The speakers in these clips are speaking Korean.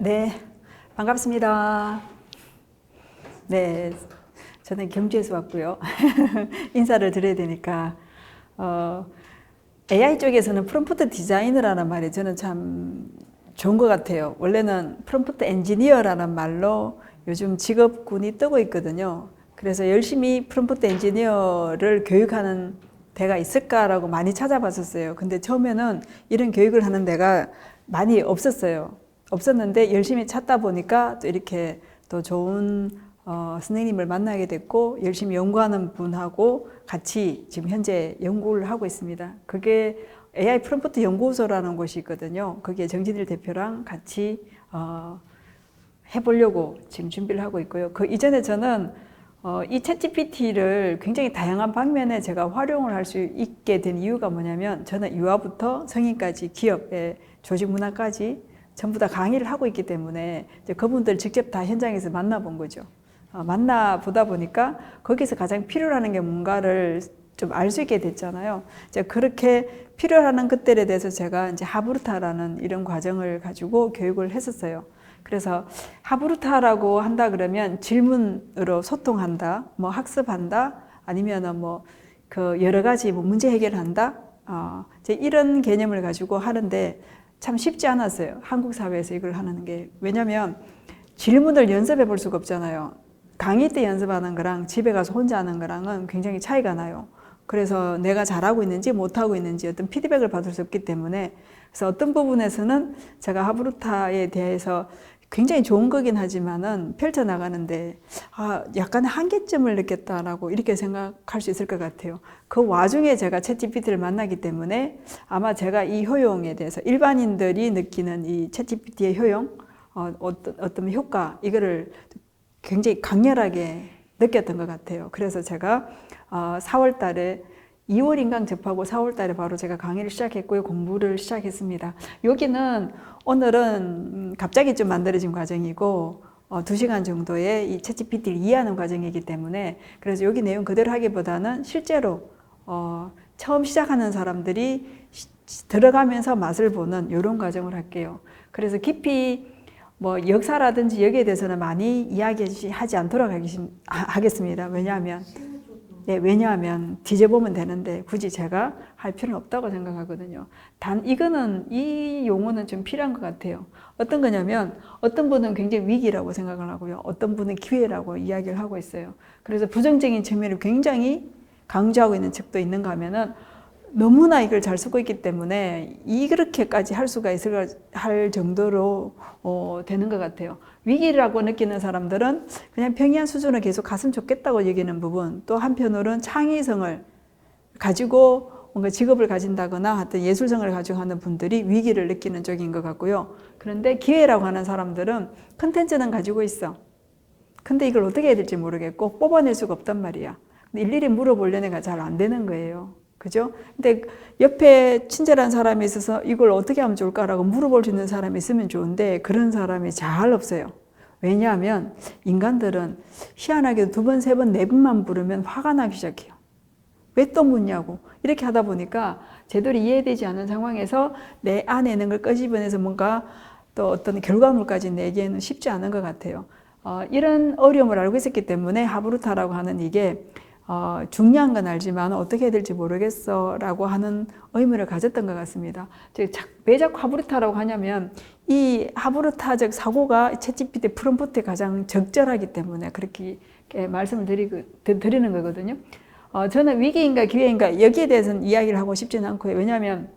네, 반갑습니다. 네, 저는 경주에서 왔고요. 인사를 드려야 되니까 AI 쪽에서는 프롬프트 디자이너라는 말이 저는 참 좋은 것 같아요. 원래는 프롬프트 엔지니어라는 말로 요즘 직업군이 뜨고 있거든요. 그래서 열심히 프롬프트 엔지니어를 교육하는 데가 있을까라고 많이 찾아봤었어요. 근데 처음에는 이런 교육을 하는 데가 많이 없었어요. 없었는데 열심히 찾다 보니까 또 이렇게 또 좋은 선생님을 만나게 됐고 열심히 연구하는 분하고 같이 지금 현재 연구를 하고 있습니다. 그게 AI 프롬프트 연구소라는 곳이 있거든요. 거기에 정진일 대표랑 같이 해보려고 지금 준비를 하고 있고요. 그 이전에 저는 이 챗GPT를 굉장히 다양한 방면에 제가 활용을 할 수 있게 된 이유가 뭐냐면 저는 유아부터 성인까지 기업의 조직 문화까지 전부 다 강의를 하고 있기 때문에 이제 그분들 직접 다 현장에서 만나본 거죠. 만나보다 보니까 거기서 가장 필요로 게 뭔가를 좀 알 수 있게 됐잖아요. 이제 그렇게 필요로 것들에 대해서 제가 이제 하브루타라는 이런 과정을 가지고 교육을 했었어요. 그래서 하브루타라고 한다 그러면 질문으로 소통한다, 뭐 학습한다, 아니면은 뭐 그 여러 가지 뭐 문제 해결한다, 이제 이런 개념을 가지고 하는데 참 쉽지 않았어요. 한국 사회에서 이걸 하는 게. 왜냐면 질문을 연습해 볼 수가 없잖아요. 강의 때 연습하는 거랑 집에 가서 혼자 하는 거랑은 굉장히 차이가 나요. 그래서 내가 잘하고 있는지 못하고 있는지 어떤 피드백을 받을 수 없기 때문에 그래서 어떤 부분에서는 제가 하브루타에 대해서 굉장히 좋은 거긴 하지만은 펼쳐나가는데 약간 한계점을 느꼈다라고 이렇게 생각할 수 있을 것 같아요. 그 와중에 제가 챗GPT를 만나기 때문에 아마 제가 이 효용에 대해서 일반인들이 느끼는 이 챗GPT의 효용, 어떤 효과 이거를 굉장히 강렬하게 느꼈던 것 같아요. 그래서 제가 4월 달에 2월 인강 접하고 4월 달에 바로 제가 강의를 시작했고요. 공부를 시작했습니다. 여기는 오늘은 갑자기 좀 만들어진 과정이고 2시간 정도의 이 챗GPT를 이해하는 과정이기 때문에 그래서 여기 내용 그대로 하기보다는 실제로 처음 시작하는 사람들이 들어가면서 맛을 보는 이런 과정을 할게요. 그래서 깊이 뭐 역사라든지 여기에 대해서는 많이 이야기하지 않도록 하겠습니다. 왜냐하면 뒤져보면 되는데 굳이 제가 할 필요는 없다고 생각하거든요. 단 이 용어는 좀 필요한 것 같아요. 어떤 거냐면 어떤 분은 굉장히 위기라고 생각을 하고요. 어떤 분은 기회라고 이야기를 하고 있어요. 그래서 부정적인 측면을 굉장히 강조하고 있는 측도 있는가 하면은 너무나 이걸 잘 쓰고 있기 때문에 이렇게까지 할 수가 할 정도로 되는 것 같아요. 위기라고 느끼는 사람들은 그냥 평이한 수준을 계속 갔으면 좋겠다고 여기는 부분, 또 한편으로는 창의성을 가지고 뭔가 직업을 가진다거나 하여튼 예술성을 가지고 하는 분들이 위기를 느끼는 쪽인 것 같고요. 그런데 기회라고 하는 사람들은 컨텐츠는 가지고 있어. 근데 이걸 어떻게 해야 될지 모르겠고 뽑아낼 수가 없단 말이야. 일일이 물어보려니까 잘 안 되는 거예요. 그죠? 근데 옆에 친절한 사람이 있어서 이걸 어떻게 하면 좋을까라고 물어볼 수 있는 사람이 있으면 좋은데 그런 사람이 잘 없어요. 왜냐하면 인간들은 희한하게도 2번, 3번, 4번만 부르면 화가 나기 시작해요. 왜 또 묻냐고. 이렇게 하다 보니까 제대로 이해되지 않은 상황에서 내 안에 있는 걸 끄집어내서 뭔가 또 어떤 결과물까지 내기에는 쉽지 않은 것 같아요. 이런 어려움을 알고 있었기 때문에 하브루타라고 하는 이게 중요한 건 알지만 어떻게 해야 될지 모르겠어 라고 하는 의미를 가졌던 것 같습니다. 왜 자꾸 하브루타라고 하냐면 이 하브루타적 사고가 챗GPT 프롬프트에 가장 적절하기 때문에 그렇게 말씀을 드리는 거거든요. 저는 위기인가 기회인가 여기에 대해서는 이야기를 하고 싶지는 않고요. 왜냐하면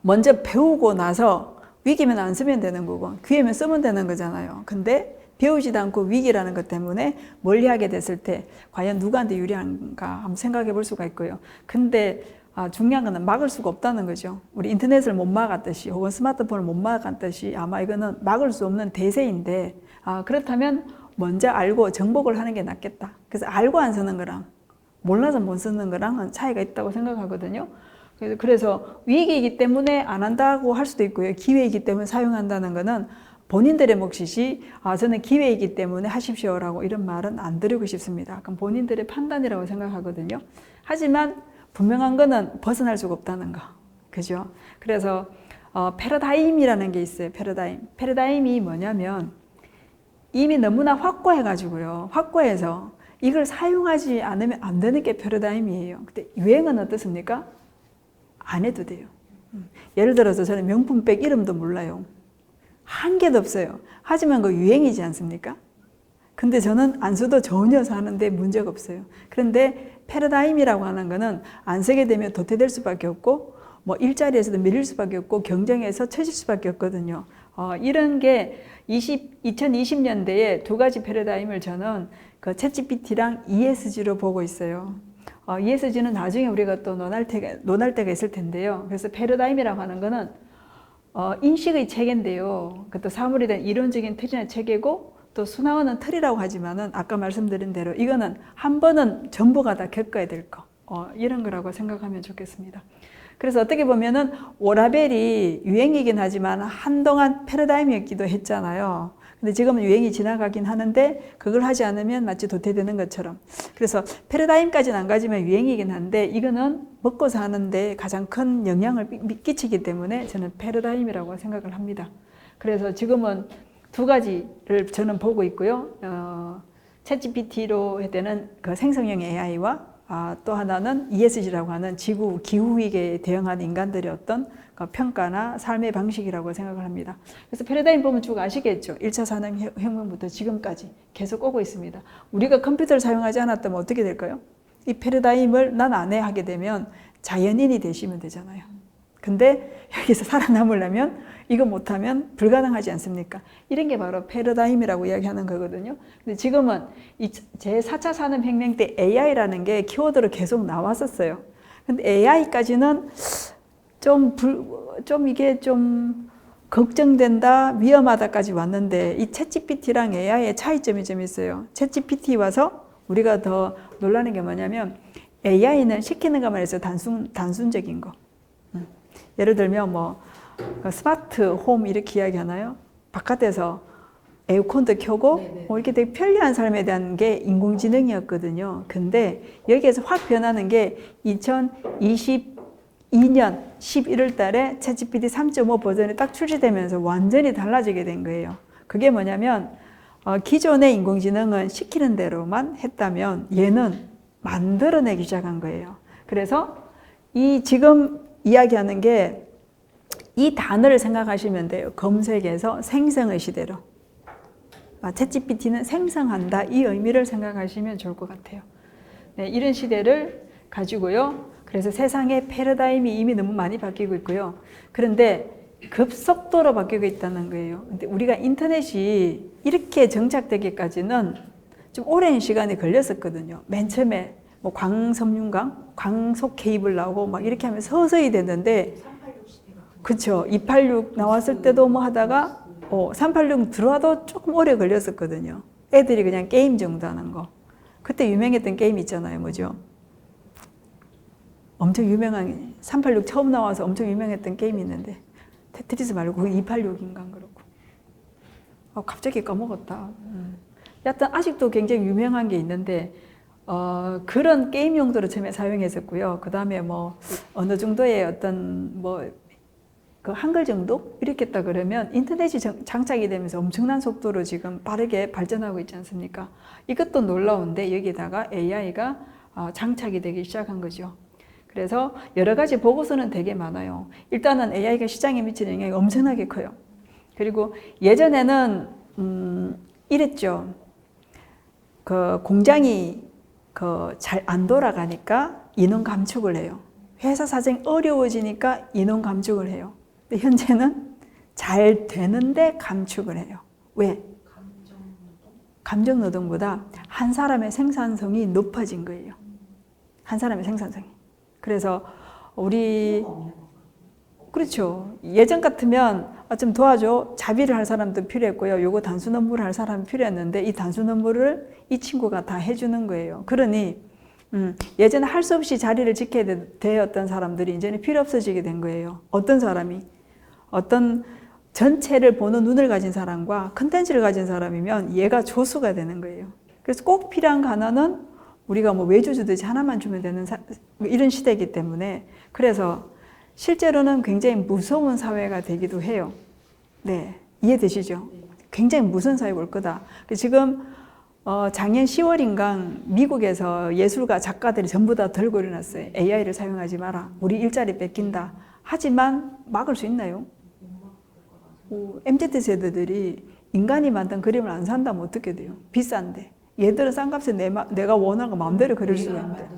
먼저 배우고 나서 위기면 안 쓰면 되는 거고 기회면 쓰면 되는 거잖아요. 근데 배우지도 않고 위기라는 것 때문에 멀리하게 됐을 때 과연 누구한테 유리한가 한번 생각해 볼 수가 있고요. 근데 중요한 거는 막을 수가 없다는 거죠. 우리 인터넷을 못 막았듯이 혹은 스마트폰을 못 막았듯이 아마 이거는 막을 수 없는 대세인데 그렇다면 먼저 알고 정복을 하는 게 낫겠다. 그래서 알고 안 쓰는 거랑 몰라서 못 쓰는 거랑은 차이가 있다고 생각하거든요. 그래서 위기이기 때문에 안 한다고 할 수도 있고요. 기회이기 때문에 사용한다는 거는 본인들의 몫이지 저는 기회이기 때문에 하십시오라고 이런 말은 안 드리고 싶습니다. 그럼 본인들의 판단이라고 생각하거든요. 하지만 분명한 거는 벗어날 수가 없다는 거. 그죠? 그래서 패러다임이라는 게 있어요. 패러다임. 패러다임이 뭐냐면 이미 너무나 확고해가지고요. 확고해서 이걸 사용하지 않으면 안 되는 게 패러다임이에요. 근데 유행은 어떻습니까? 안 해도 돼요. 예를 들어서 저는 명품백 이름도 몰라요. 한 개도 없어요. 하지만 그 유행이지 않습니까? 근데 저는 안 써도 전혀 사는데 문제가 없어요. 그런데 패러다임이라고 하는 거는 안 쓰게 되면 도태될 수밖에 없고 뭐 일자리에서도 밀릴 수밖에 없고 경쟁에서 처질 수밖에 없거든요. 이런 게 2020년대에 두 가지 패러다임을 저는 그 챗GPT랑 ESG로 보고 있어요. ESG는 나중에 우리가 또 논할 때가 있을 텐데요. 그래서 패러다임이라고 하는 거는 인식의 체계인데요. 그것도 사물에 대한 이론적인 틀이나 체계고 또 수나오는 틀이라고 하지만은 아까 말씀드린 대로 이거는 한 번은 전부가 다 겪어야 될 거. 이런 거라고 생각하면 좋겠습니다. 그래서 어떻게 보면은 워라벨이 유행이긴 하지만 한동안 패러다임이었기도 했잖아요. 근데 지금은 유행이 지나가긴 하는데 그걸 하지 않으면 마치 도태되는 것처럼. 그래서 패러다임까지는 안 가지만 유행이긴 한데 이거는 먹고 사는데 가장 큰 영향을 끼치기 때문에 저는 패러다임이라고 생각을 합니다. 그래서 지금은 두 가지를 저는 보고 있고요. 챗GPT로 해되는 그 생성형 AI와 또 하나는 ESG라고 하는 지구 기후위기에 대응하는 인간들의 어떤 그 평가나 삶의 방식이라고 생각을 합니다. 그래서 패러다임 보면 쭉 아시겠죠? 1차 산업혁명부터 지금까지 계속 오고 있습니다. 우리가 컴퓨터를 사용하지 않았다면 어떻게 될까요? 이 패러다임을 난 안 해 하게 되면 자연인이 되시면 되잖아요. 근데 여기서 살아남으려면 이거 못하면 불가능하지 않습니까? 이런 게 바로 패러다임이라고 이야기하는 거거든요. 근데 지금은 제4차 산업혁명 때 AI라는 게 키워드로 계속 나왔었어요. 근데 AI까지는 이게 좀 걱정된다, 위험하다까지 왔는데 이 챗GPT랑 AI의 차이점이 좀 있어요. 챗GPT 와서 우리가 더 놀라는 게 뭐냐면 AI는 시키는 것만 해서 단순적인 거. 예를 들면 뭐 스마트 홈 이렇게 이야기하나요? 바깥에서 에어컨도 켜고 뭐 이렇게 되게 편리한 삶에 대한 게 인공지능이었거든요. 근데 여기에서 확 변하는 게 2022년 11월 달에 챗GPT 3.5 버전이 딱 출시되면서 완전히 달라지게 된 거예요. 그게 뭐냐면 기존의 인공지능은 시키는 대로만 했다면 얘는 만들어내기 시작한 거예요. 그래서 이 지금 이야기하는 게 이 단어를 생각하시면 돼요. 검색에서 생성의 시대로. 챗GPT는 생성한다. 이 의미를 생각하시면 좋을 것 같아요. 네, 이런 시대를 가지고요. 그래서 세상의 패러다임이 이미 너무 많이 바뀌고 있고요. 그런데 급속도로 바뀌고 있다는 거예요. 근데 우리가 인터넷이 이렇게 정착되기까지는 좀 오랜 시간이 걸렸었거든요. 맨 처음에 뭐 광섬유광, 광속 케이블 나오고 막 이렇게 하면 서서히 됐는데, 그쵸. 286 나왔을 때도 뭐 하다가 386 들어와도 조금 오래 걸렸었거든요. 애들이 그냥 게임 정도 하는 거. 그때 유명했던 게임 있잖아요. 뭐죠? 엄청 유명한 386 처음 나와서 엄청 유명했던 게임이 있는데 테트리스 말고 286인가 그렇고. 갑자기 까먹었다. 여하튼 아직도 굉장히 유명한 게 있는데 그런 게임 용도로 처음에 사용했었고요. 그 다음에 뭐 어느 정도의 어떤 뭐 그 한글 정도? 이렇게 했다 그러면 인터넷이 장착이 되면서 엄청난 속도로 지금 빠르게 발전하고 있지 않습니까? 이것도 놀라운데 여기다가 AI가 장착이 되기 시작한 거죠. 그래서 여러 가지 보고서는 되게 많아요. 일단은 AI가 시장에 미치는 영향이 엄청나게 커요. 그리고 예전에는 이랬죠. 그 공장이 잘 안 돌아가니까 인원 감축을 해요. 회사 사정이 어려워지니까 인원 감축을 해요. 근데 현재는 잘 되는데 감축을 해요. 왜? 감정노동보다 한 사람의 생산성이 높아진 거예요. 한 사람의 생산성이. 그래서 그렇죠. 예전 같으면 좀 도와줘. 자비를 할 사람도 필요했고요. 요거 단순 업무를 할 사람이 필요했는데 이 단순 업무를 이 친구가 다 해주는 거예요. 그러니 예전에 할 수 없이 자리를 지켜야 되었던 사람들이 이제는 필요 없어지게 된 거예요. 어떤 사람이 어떤 전체를 보는 눈을 가진 사람과 컨텐츠를 가진 사람이면 얘가 조수가 되는 거예요. 그래서 꼭 필요한 거 하나는 우리가 뭐 외주 주듯이 하나만 주면 되는 이런 시대이기 때문에 그래서 실제로는 굉장히 무서운 사회가 되기도 해요. 네, 이해되시죠? 굉장히 무서운 사회가 올 거다. 지금 작년 10월인가 미국에서 예술가 작가들이 전부 다 들고 일어났어요. AI를 사용하지 마라. 우리 일자리 뺏긴다. 하지만 막을 수 있나요? MZ세대들이 인간이 만든 그림을 안 산다면 어떻게 돼요? 비싼데. 얘들은 싼 값에 내가 원하는 거 마음대로 그릴 수가 있는데.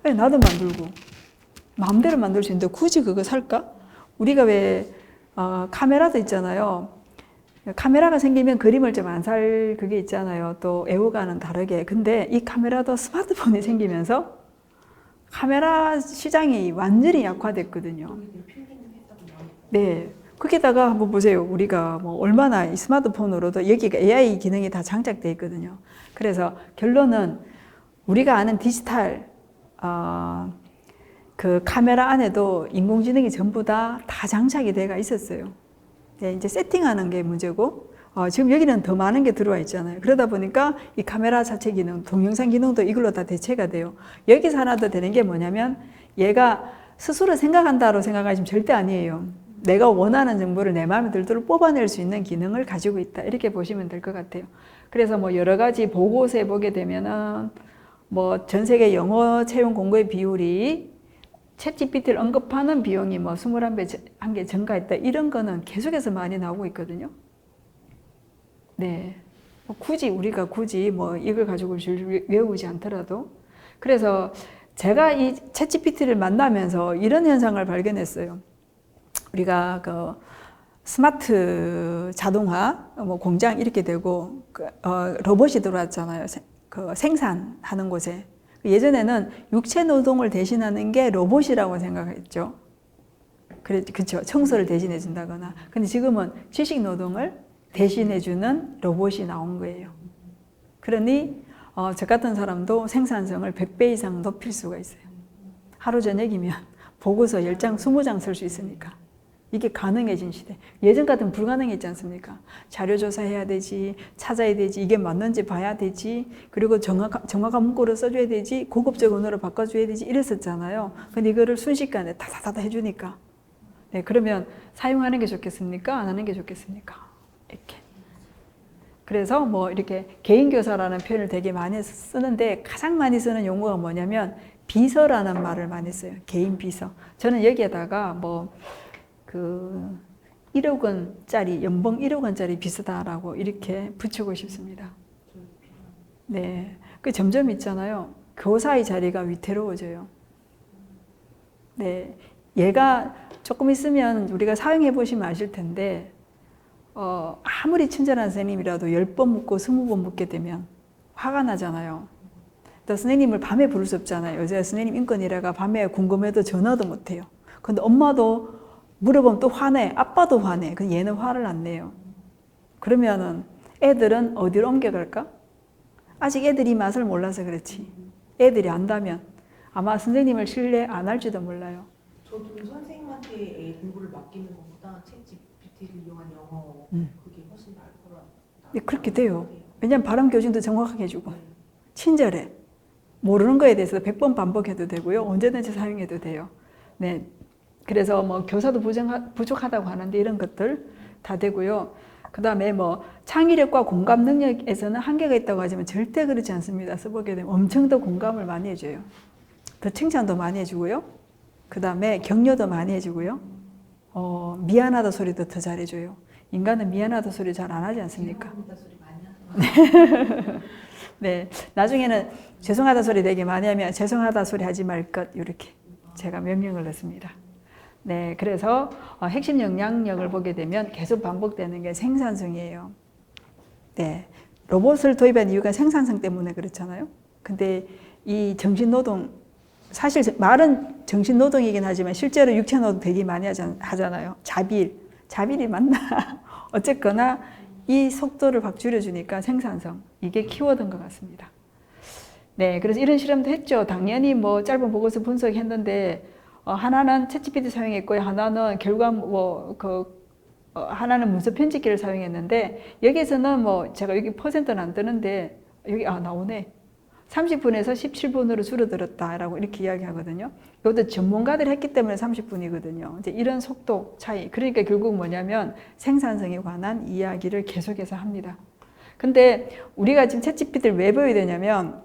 네, 나도 만들고. 마음대로 만들 수 있는데 굳이 그거 살까? 우리가 왜 카메라도 있잖아요. 카메라가 생기면 그림을 좀 안 살 그게 있잖아요. 또 애호가는 다르게. 근데 이 카메라도 스마트폰이 생기면서 카메라 시장이 완전히 약화됐거든요. 네. 거기다가 한번 보세요. 우리가 뭐 얼마나 이 스마트폰으로도 여기가 AI 기능이 다 장착되어 있거든요. 그래서 결론은 우리가 아는 디지털 그 카메라 안에도 인공지능이 전부 다 장착이 돼가 있었어요. 네, 이제 세팅하는 게 문제고, 지금 여기는 더 많은 게 들어와 있잖아요. 그러다 보니까 이 카메라 자체 기능, 동영상 기능도 이걸로 다 대체가 돼요. 여기서 하나 더 되는 게 뭐냐면, 얘가 스스로 생각한다고 생각하시면 절대 아니에요. 내가 원하는 정보를 내 마음에 들도록 뽑아낼 수 있는 기능을 가지고 있다. 이렇게 보시면 될 것 같아요. 그래서 뭐 여러 가지 보고서에 보게 되면은, 뭐 전 세계 영어 채용 공고의 비율이 챗GPT를 언급하는 비용이 뭐 21배 증가했다. 이런 거는 계속해서 많이 나오고 있거든요. 네. 우리가 굳이 뭐 이걸 가지고 외우지 않더라도. 그래서 제가 이 챗GPT를 만나면서 이런 현상을 발견했어요. 우리가 그 스마트 자동화 뭐 공장 이렇게 되고 로봇이 들어왔잖아요. 그 생산하는 곳에. 예전에는 육체 노동을 대신하는 게 로봇이라고 생각했죠. 그렇죠. 청소를 대신해 준다거나. 근데 지금은 지식 노동을 대신해 주는 로봇이 나온 거예요. 그러니 저 같은 사람도 생산성을 100배 이상 높일 수가 있어요. 하루 저녁이면 보고서 10장, 20장 쓸 수 있으니까. 이게 가능해진 시대. 예전 같으면 불가능했지 않습니까? 자료 조사해야 되지, 찾아야 되지, 이게 맞는지 봐야 되지, 그리고 정확한 문구를 써줘야 되지, 고급적 언어로 바꿔줘야 되지, 이랬었잖아요. 근데 이거를 순식간에 다다다다 해주니까. 네, 그러면 사용하는 게 좋겠습니까? 안 하는 게 좋겠습니까? 이렇게. 그래서 뭐 이렇게 개인교사라는 표현을 되게 많이 쓰는데 가장 많이 쓰는 용어가 뭐냐면 비서라는 말을 많이 써요. 개인 비서. 저는 여기에다가 뭐 1억 원짜리, 연봉 1억 원짜리 비서다라고 이렇게 붙이고 싶습니다. 네. 그 점점 있잖아요. 교사의 자리가 위태로워져요. 네. 얘가 조금 있으면 우리가 사용해 보시면 아실 텐데, 아무리 친절한 선생님이라도 10번 묻고 20번 묻게 되면 화가 나잖아요. 또 선생님을 밤에 부를 수 없잖아요. 요새 선생님 인권이라가 밤에 궁금해도 전화도 못 해요. 근데 엄마도 물어보면 또 화내. 아빠도 화내. 근데 얘는 화를 안 내요. 그러면은 애들은 어디로 옮겨갈까? 아직 애들이 맛을 몰라서 그렇지. 애들이 안다면 아마 선생님을 신뢰 안 할지도 몰라요. 저도 선생님한테 애 공부를 맡기는 것보다 챗GPT를 이용한 영어 그게 훨씬 나을 거라. 네, 그렇게 돼요. 왜냐면 발음 교정도 정확하게 해주고 친절해. 모르는 거에 대해서 100번 반복해도 되고요. 언제든지 사용해도 돼요. 네. 그래서 뭐 교사도 부족하다고 하는데 이런 것들 다 되고요. 그 다음에 뭐 창의력과 공감 능력에서는 한계가 있다고 하지만 절대 그렇지 않습니다. 써보게 되면 엄청 더 공감을 많이 해줘요. 더 칭찬도 많이 해주고요. 그 다음에 격려도 많이 해주고요. 미안하다 소리도 더 잘해줘요. 인간은 미안하다 소리 잘 안 하지 않습니까? 미안하다 소리 많이 네. 하죠. 네. 나중에는 죄송하다 소리 되게 많이 하면 죄송하다 소리 하지 말 것 이렇게 제가 명령을 넣습니다. 네, 그래서 핵심 영향력을 보게 되면 계속 반복되는 게 생산성이에요. 네, 로봇을 도입한 이유가 생산성 때문에 그렇잖아요. 근데 이 정신노동, 사실 말은 정신노동이긴 하지만 실제로 육체노동 되게 많이 하잖아요. 자빌이 맞나? 어쨌거나 이 속도를 확 줄여주니까 생산성, 이게 키워드인 것 같습니다. 네, 그래서 이런 실험도 했죠. 당연히 뭐 짧은 보고서 분석했는데 하나는 챗GPT 사용했고요. 하나는 하나는 문서 편집기를 사용했는데 여기서는 뭐 제가 여기 퍼센트는 안 뜨는데 여기 나오네. 30분에서 17분으로 줄어들었다라고 이렇게 이야기하거든요. 이것도 전문가들이 했기 때문에 30분이거든요. 이제 이런 속도 차이. 그러니까 결국 뭐냐면 생산성에 관한 이야기를 계속해서 합니다. 근데 우리가 지금 챗GPT를 왜 배워야 되냐면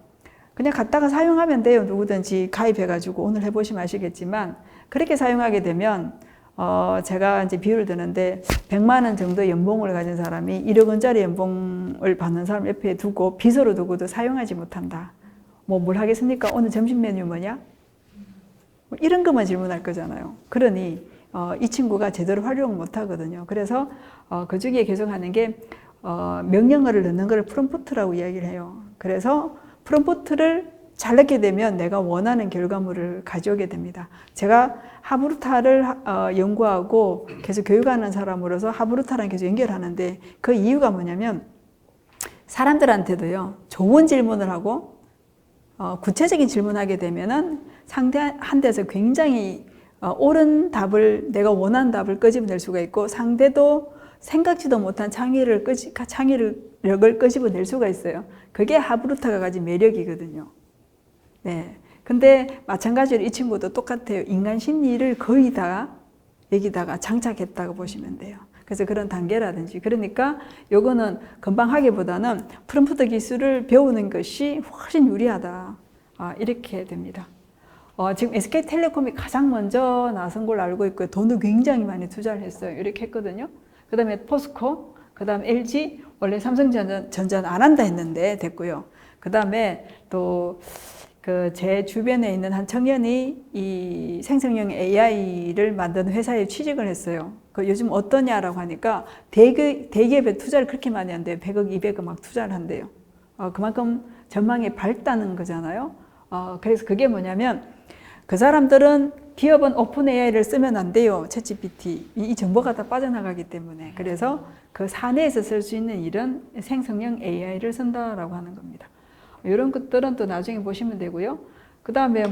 그냥 갖다가 사용하면 돼요. 누구든지 가입해가지고 오늘 해보시면 아시겠지만 그렇게 사용하게 되면 제가 이제 비유를 드는데 100만 원 정도 연봉을 가진 사람이 1억 원짜리 연봉을 받는 사람 옆에 두고 비서로 두고도 사용하지 못한다. 뭘 하겠습니까? 오늘 점심 메뉴 뭐냐? 뭐 이런 것만 질문할 거잖아요. 그러니 이 친구가 제대로 활용을 못 하거든요. 그래서 그 중에 계속 하는 게 명령어를 넣는 걸 프롬프트라고 이야기를 해요. 그래서 프롬프트를 잘 넣게 되면 내가 원하는 결과물을 가져오게 됩니다. 제가 하브루타를 연구하고 계속 교육하는 사람으로서 하브루타랑 계속 연결하는데 그 이유가 뭐냐면 사람들한테도요, 좋은 질문을 하고 구체적인 질문하게 되면은 상대한테서 굉장히 옳은 답을, 내가 원하는 답을 끄집어낼 수가 있고 상대도 생각지도 못한 창의력을 끄집어낼 수가 있어요. 그게 하브루타가 가진 매력이거든요. 네. 근데 마찬가지로 이 친구도 똑같아요. 인간 심리를 거의 다 여기다가 장착했다고 보시면 돼요. 그래서 그런 단계라든지, 그러니까 요거는 금방 하기보다는 프롬프트 기술을 배우는 것이 훨씬 유리하다. 이렇게 됩니다. 지금 SK텔레콤이 가장 먼저 나선 걸로 알고 있고요. 돈도 굉장히 많이 투자를 했어요. 이렇게 했거든요. 그 다음에 포스코, 그 다음 LG, 원래 삼성전자는 안 한다 했는데 됐고요. 그 다음에 또 제 주변에 있는 한 청년이 이 생성형 AI를 만드는 회사에 취직을 했어요. 요즘 어떠냐라고 하니까 대기업에 투자를 그렇게 많이 한대요. 100억, 200억 막 투자를 한대요. 그만큼 전망이 밝다는 거잖아요. 그래서 그게 뭐냐면 그 사람들은 기업은 오픈 AI를 쓰면 안 돼요. 챗GPT. 이 정보가 다 빠져나가기 때문에. 그래서 그 사내에서 쓸 수 있는 일은 생성형 AI를 쓴다라고 하는 겁니다. 이런 것들은 또 나중에 보시면 되고요. 그 다음에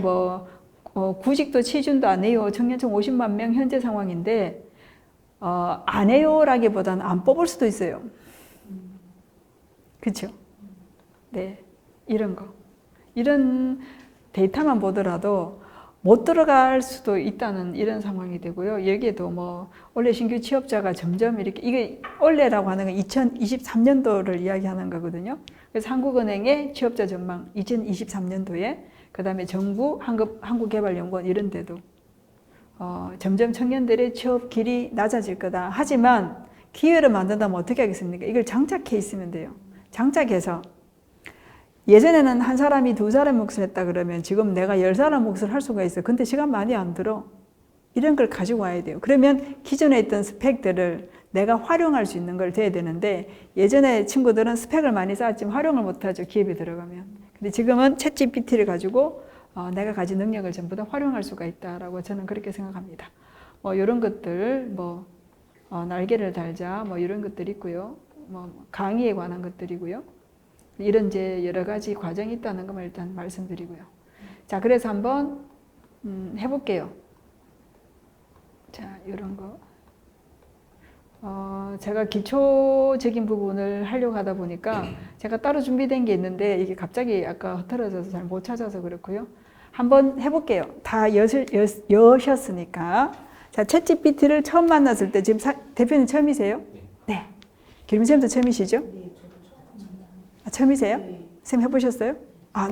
구직도 취준도 안 해요. 청년층 50만 명 현재 상황인데, 안 해요라기보다는 안 뽑을 수도 있어요. 그렇죠? 네, 이런 거. 이런 데이터만 보더라도 못 들어갈 수도 있다는 이런 상황이 되고요. 여기에도 원래 신규 취업자가 점점 이게 원래라고 하는 건 2023년도를 이야기하는 거거든요. 그래서 한국은행의 취업자 전망 2023년도에, 그 다음에 정부, 한국개발연구원 이런 데도 점점 청년들의 취업 길이 낮아질 거다. 하지만 기회를 만든다면 어떻게 하겠습니까? 이걸 장착해 있으면 돼요. 장착해서 예전에는 한 사람이 두 사람 몫을 했다 그러면 지금 내가 10사람 몫을 할 수가 있어. 근데 시간 많이 안 들어. 이런 걸 가지고 와야 돼요. 그러면 기존에 있던 스펙들을 내가 활용할 수 있는 걸 돼야 되는데, 예전에 친구들은 스펙을 많이 쌓았지만 활용을 못하죠. 기업에 들어가면. 근데 지금은 챗GPT를 가지고 내가 가진 능력을 전부 다 활용할 수가 있다라고 저는 그렇게 생각합니다. 이런 것들, 날개를 달자, 이런 것들이 있고요. 강의에 관한 것들이고요. 이런 이제 여러 가지 과정이 있다는 것만 일단 말씀드리고요. 자, 그래서 한번 해볼게요. 자, 이런 거. 제가 기초적인 부분을 하려고 하다 보니까 제가 따로 준비된 게 있는데 이게 갑자기 아까 흐트러져서 잘 못 찾아서 그렇고요. 한번 해볼게요. 다 여셨으니까. 자, 챗GPT를 처음 만났을 때, 지금 대표님 처음이세요? 네. 김선생님도 처음이시죠? 네, 저도 처음. 처음이세요? 네. 선생님 해보셨어요?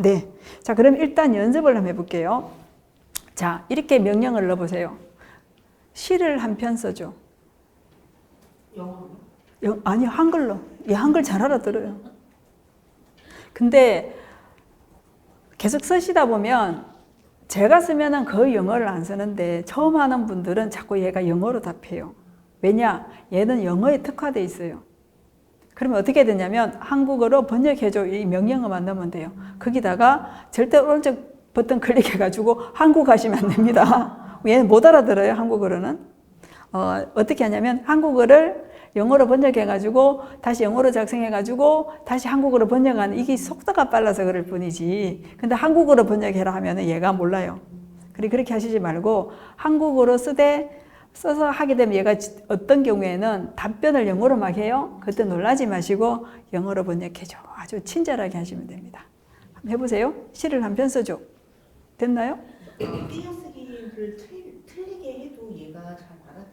네. 자, 그럼 일단 연습을 한번 해볼게요. 자, 이렇게 명령을 넣어보세요. 시를 한 편 써줘. 영어로? 아니, 한글로. 한글 잘 알아들어요. 근데 계속 쓰시다 보면 제가 쓰면은 거의 영어를 안 쓰는데 처음 하는 분들은 자꾸 얘가 영어로 답해요. 왜냐? 얘는 영어에 특화돼 있어요. 그러면 어떻게 되냐면 한국어로 번역해줘. 이 명령어만 넣으면 돼요. 거기다가 절대 오른쪽 버튼 클릭해가지고 한국 하시면 안 됩니다. 얘는 못 알아들어요. 한국어로는. 어떻게 하냐면 한국어를 영어로 번역해가지고 다시 영어로 작성해가지고 다시 한국어로 번역하는, 이게 속도가 빨라서 그럴 뿐이지. 근데 한국어로 번역해라 하면 얘가 몰라요. 그렇게 하시지 말고 한국어로 써서 하게 되면 얘가 어떤 경우에는 답변을 영어로 막 해요. 그때 놀라지 마시고 영어로 번역해줘. 아주 친절하게 하시면 됩니다. 해보세요. 시를 한 편 써줘. 됐나요? 띄어쓰기를 틀리게 해도 얘가 잘 알아듣나요?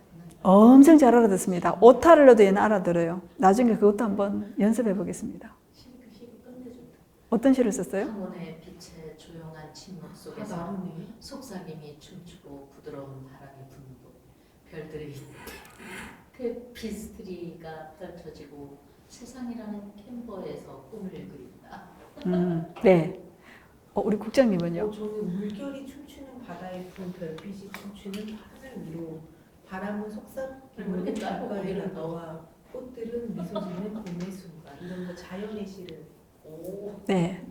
엄청 잘 알아듣습니다. 오타를 넣어도 얘는 알아들어요. 나중에 그것도 한번 연습해 보겠습니다. 시를 끝내준다. 어떤 시를 썼어요? 황혼의 빛의 조용한 침묵 다 속에서 나오네. 속삭임이 춤추고 부드러운 바람이 부는 곳 별들이 테피스트리가 펼쳐지고 세상이라는 캔버에서 꿈을 그린다. 네. 우리 국장님은요? 저는 물결이 춤추는 바다에 분 별빛이 춤추는 하늘 위로 바람은 속삭임을 이렇게 짧고 가까이 보이는 거. 나와 꽃들은 미소 짓는 봄의 순간 이런 거 자연의 시를 오. 네.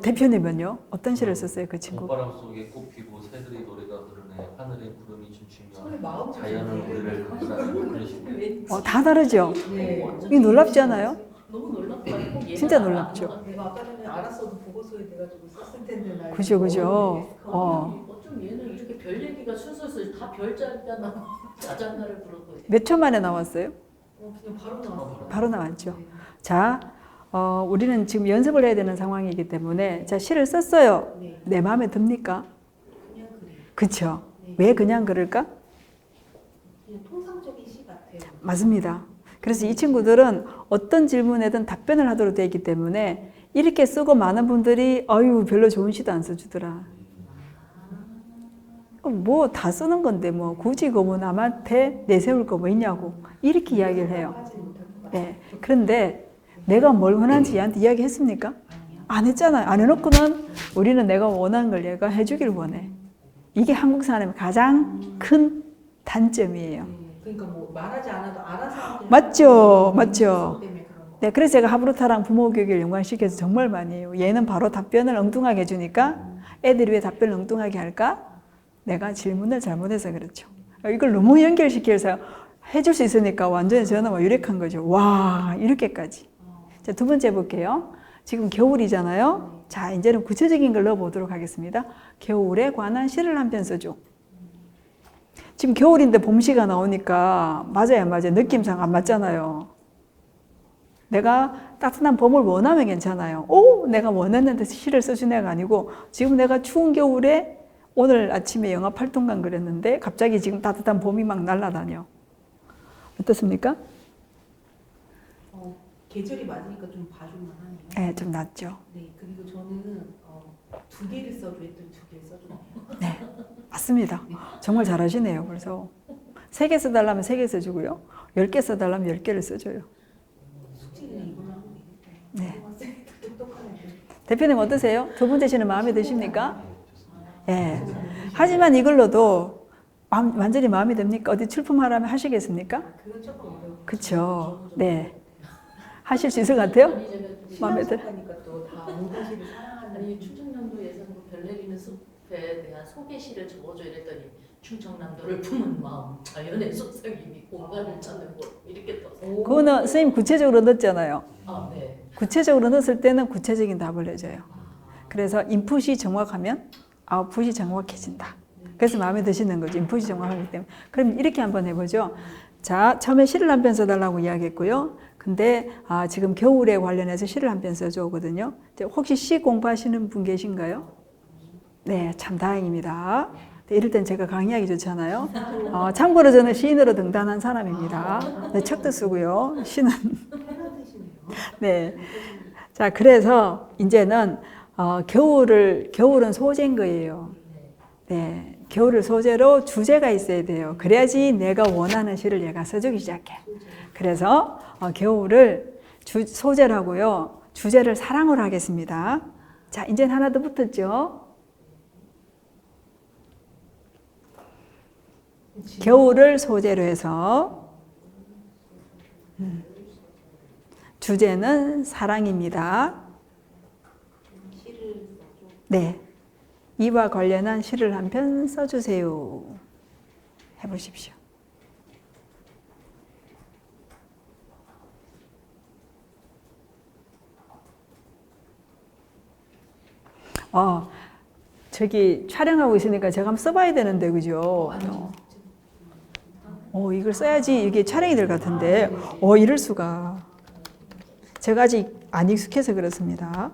대표님은요? 어떤 시를 썼어요, 그 친구? 봄바람 속에 꽃피고 새들이 노래가 흐르네 하늘에 구름이 서로 춤추며 마음 자연은 우리를 부르는 그런 식으로 다 다르죠? 네. 이게 놀랍지 않아요? 너무 놀랍다. 진짜 놀랍죠? 내가 아까 전에 알았어도 보고서에 내가지고 썼을 텐데 나 그죠, 그죠. 이거 어쩜 얘는 이렇게 별 얘기가 술술술 다 별자리잖아. 자장가를 부르고. 몇 초 만에 나왔어요? 그냥 바로 나왔어요. 바로 나왔죠. 네. 자, 우리는 지금 연습을 해야 되는 상황이기 때문에 자, 시를 썼어요. 네. 내 마음에 듭니까? 그냥 그래. 그쵸? 네. 왜 그냥 그럴까? 그냥 통상적인 시 같아요. 맞습니다. 그래서 이 친구들은 어떤 질문에든 답변을 하도록 되어 있기 때문에 이렇게 쓰고 많은 분들이 아유 별로 좋은 시도 안 써주더라. 뭐 다 쓰는 건데 뭐 굳이 뭐 남한테 내세울 거 뭐 있냐고 이렇게 이야기를 해요. 하지 못할 것 같아요. 네. 그런데 내가 뭘 원하는지 얘한테 이야기했습니까? 안 했잖아요. 안 해놓고는 우리는 내가 원하는 걸 얘가 해주길 원해. 이게 한국 사람의 가장 큰 단점이에요. 네. 그러니까 뭐 말하지 않아도 알아서 하는 맞죠, 게 맞죠. 때문에 그런 거. 네, 그래서 제가 하브루타랑 부모 교육을 연관시켜서 정말 많이 해요. 얘는 바로 답변을 엉뚱하게 해주니까 애들이 왜 답변을 엉뚱하게 할까? 내가 질문을 잘못해서 그렇죠. 이걸 너무 연결시켜서 해줄 수 있으니까 완전히 저는 뭐 유력한 거죠. 와, 이렇게까지. 자, 두 번째 볼게요. 지금 겨울이잖아요. 자, 이제는 구체적인 걸 넣어보도록 하겠습니다. 겨울에 관한 시를 한 편 써줘. 지금 겨울인데 봄시가 나오니까 맞아요, 안 맞아요? 느낌상 안 맞잖아요. 내가 따뜻한 봄을 원하면 괜찮아요. 오, 내가 원했는데 시를 써준 애가 아니고 지금 내가 추운 겨울에 오늘 아침에 영하 8도인가 그랬는데 갑자기 지금 따뜻한 봄이 막 날아다녀. 어떻습니까? 계절이 맞으니까 좀 봐줄만 하네요. 네, 좀 낫죠. 네, 그리고 저는 두 개를 써줘 했더니 두 개를 써주네요. 네, 맞습니다. 정말 잘하시네요. 그래서 3개 써달라면 3개 써주고요. 10개 써달라면 10개를 써줘요. 숙제는 이걸로 하면 되겠다. 네. 똑똑하네. 대표님 어떠세요? 두 번째 시는 마음에 드십니까? 예. 하지만 이걸로도 완전히 마음에 듭니까? 어디 출품하라면 하시겠습니까? 그건 조금 어려워. 그쵸. 네. 하실 수 있을 것 같아요? 아니 제가 마음에 들어. 신앙송가니까 또 다 모든 시를 사랑하는. 아니 충청남도 예산구 별내리는 숲에 대한 소개시를 적어줘 이랬더니 충청남도를 품은 마음 자연의 속삭임이 공간을 찾는 곳 이렇게 떴어. 그거는 선생님 구체적으로 넣었잖아요. 아 네. 구체적으로 넣었을 때는 구체적인 답을 내줘요. 그래서 인풋이 정확하면 아웃풋이 정확해진다. 그래서 마음에 드시는 거죠. 인풋이 정확하기 때문에. 그럼 이렇게 한번 해보죠. 자, 처음에 시를 한 편 써달라고 이야기했고요. 근데 지금 겨울에 관련해서 시를 한 편 써줘거든요. 혹시 시 공부하시는 분 계신가요? 네, 참 다행입니다. 이럴 땐 제가 강의하기 좋잖아요. 참고로 저는 시인으로 등단한 사람입니다. 네, 책도 쓰고요. 시는. 네. 자, 그래서 이제는 겨울은 소재인 거예요. 네. 겨울을 소재로 주제가 있어야 돼요. 그래야지 내가 원하는 시를 얘가 써주기 시작해. 그래서 겨울을 소재라고요. 주제를 사랑으로 하겠습니다. 자, 이제 하나 더 붙었죠. 겨울을 소재로 해서 주제는 사랑입니다. 네. 이와 관련한 시를 한 편 써주세요. 해보십시오. 저기 촬영하고 있으니까 제가 한번 써봐야 되는데, 그죠? 이걸 써야지 이게 촬영이 될 것 같은데, 이럴 수가. 제가 아직 안 익숙해서 그렇습니다.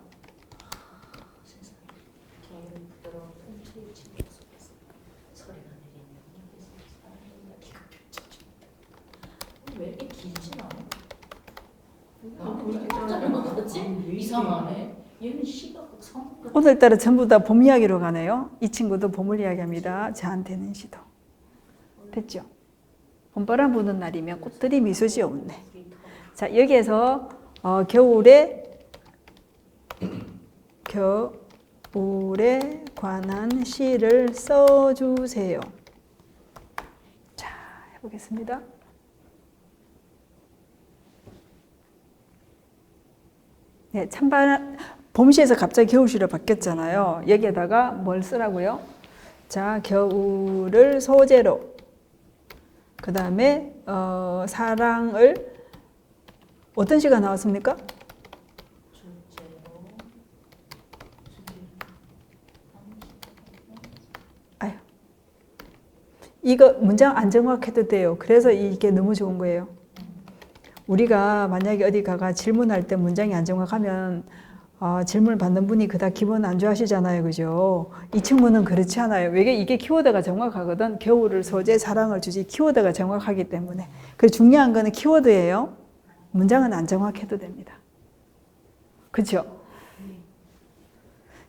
뭐지? 이상하네. 얘는 시가 꼭 성격 같아. 오늘따라 전부 다 봄 이야기로 가네요. 이 친구도 봄을 이야기합니다. 저한테는 시도. 됐죠? 봄바람 부는 날이면 꽃들이 미소지어 웃네. 자, 여기에서 겨울에 관한 시를 써주세요. 자, 해보겠습니다. 네, 찬바람, 봄시에서 갑자기 겨울시로 바뀌었잖아요. 여기에다가 뭘 쓰라고요? 자, 겨울을 소재로. 그 다음에 사랑을 어떤 시가 나왔습니까? 아유, 이거 문장 안 정확해도 돼요. 그래서 이게 너무 좋은 거예요. 우리가 만약에 어디 가가 질문할 때 문장이 안 정확하면 질문을 받는 분이 그닥 기분 안 좋아하시잖아요. 그죠? 이 친구는 그렇지 않아요. 왜 이게 키워드가 정확하거든. 겨울을 소재, 사랑을 주지. 키워드가 정확하기 때문에. 그래서 중요한 거는 키워드예요. 문장은 안 정확해도 됩니다. 그렇죠?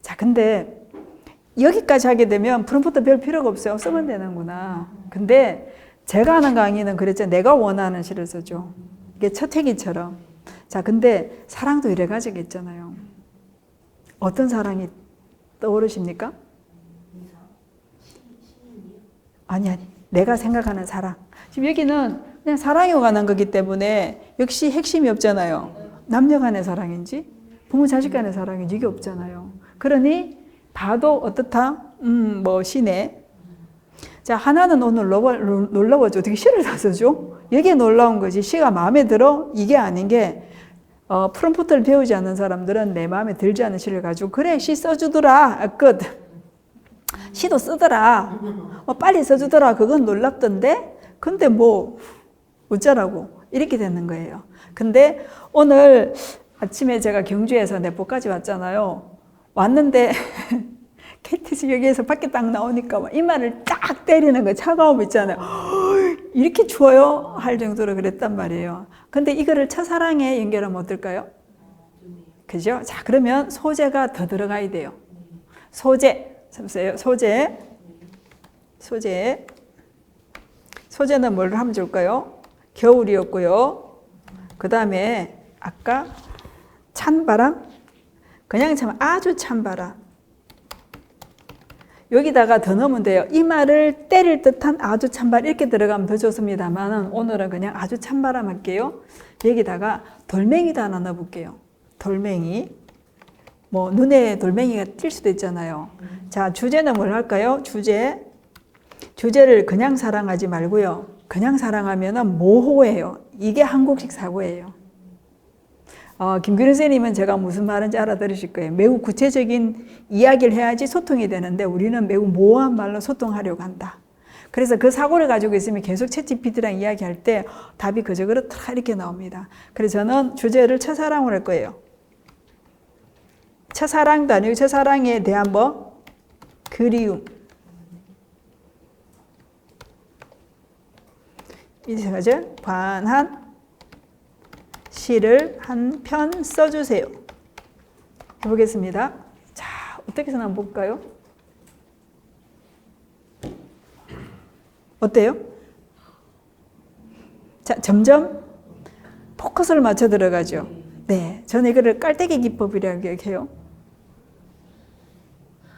자, 근데 여기까지 하게 되면 프롬프트 별 필요가 없어요. 쓰면 되는구나. 근데 제가 하는 강의는 그랬죠. 내가 원하는 시를 써줘. 이게 첫해기처럼. 자, 근데 사랑도 이래 가지고 있잖아요. 어떤 사랑이 떠오르십니까? 아니. 내가 생각하는 사랑. 지금 여기는 그냥 사랑에 관한 거기 때문에 역시 핵심이 없잖아요. 남녀 간의 사랑인지 부모 자식 간의 사랑인지 이게 없잖아요. 그러니 봐도 어떻다? 시네. 자, 하나는 오늘 놀라워져. 어떻게 시를 다 써줘? 여기에 놀라운 거지. 시가 마음에 들어? 이게 아닌 게 프롬프트를 배우지 않는 사람들은 내 마음에 들지 않은 시를 가지고 그래 시 써주더라 끝. 시도 쓰더라. 빨리 써주더라. 그건 놀랍던데. 근데 어쩌라고 이렇게 되는 거예요. 근데 오늘 아침에 제가 경주에서 내포까지 왔잖아요. 왔는데 KTX 여기에서 밖에 딱 나오니까 이마를 딱 때리는 거 차가움 있잖아요. 이렇게 추워요? 할 정도로 그랬단 말이에요. 근데 이거를 첫사랑에 연결하면 어떨까요? 그죠? 자, 그러면 소재가 더 들어가야 돼요. 소재. 보세요. 소재는 뭘 하면 좋을까요? 겨울이었고요. 그 다음에 아까 찬바람? 그냥 참 아주 찬바람. 여기다가 더 넣으면 돼요. 이마를 때릴 듯한 아주 찬바람 이렇게 들어가면 더 좋습니다만 오늘은 그냥 아주 찬바람 할게요. 여기다가 돌멩이도 하나 넣어볼게요. 돌멩이. 눈에 돌멩이가 띌 수도 있잖아요. 자, 주제는 뭘 할까요? 주제를 그냥 사랑하지 말고요. 그냥 사랑하면은 모호해요. 이게 한국식 사고예요. 김규린 선생님은 제가 무슨 말인지 알아들으실 거예요. 매우 구체적인 이야기를 해야지 소통이 되는데 우리는 매우 모호한 말로 소통하려고 한다. 그래서 그 사고를 가지고 있으면 계속 챗GPT랑 이야기할 때 답이 그저 그렇다 이렇게 나옵니다. 그래서 저는 주제를 첫사랑으로 할 거예요. 첫사랑도 아니고 첫사랑에 대한 그리움. 이제 관한 시를 한 편 써주세요. 해보겠습니다. 자, 어떻게 해서 한번 볼까요? 어때요? 자, 점점 포커스를 맞춰 들어가죠. 네, 저는 이거를 깔때기 기법이라고 얘기해요.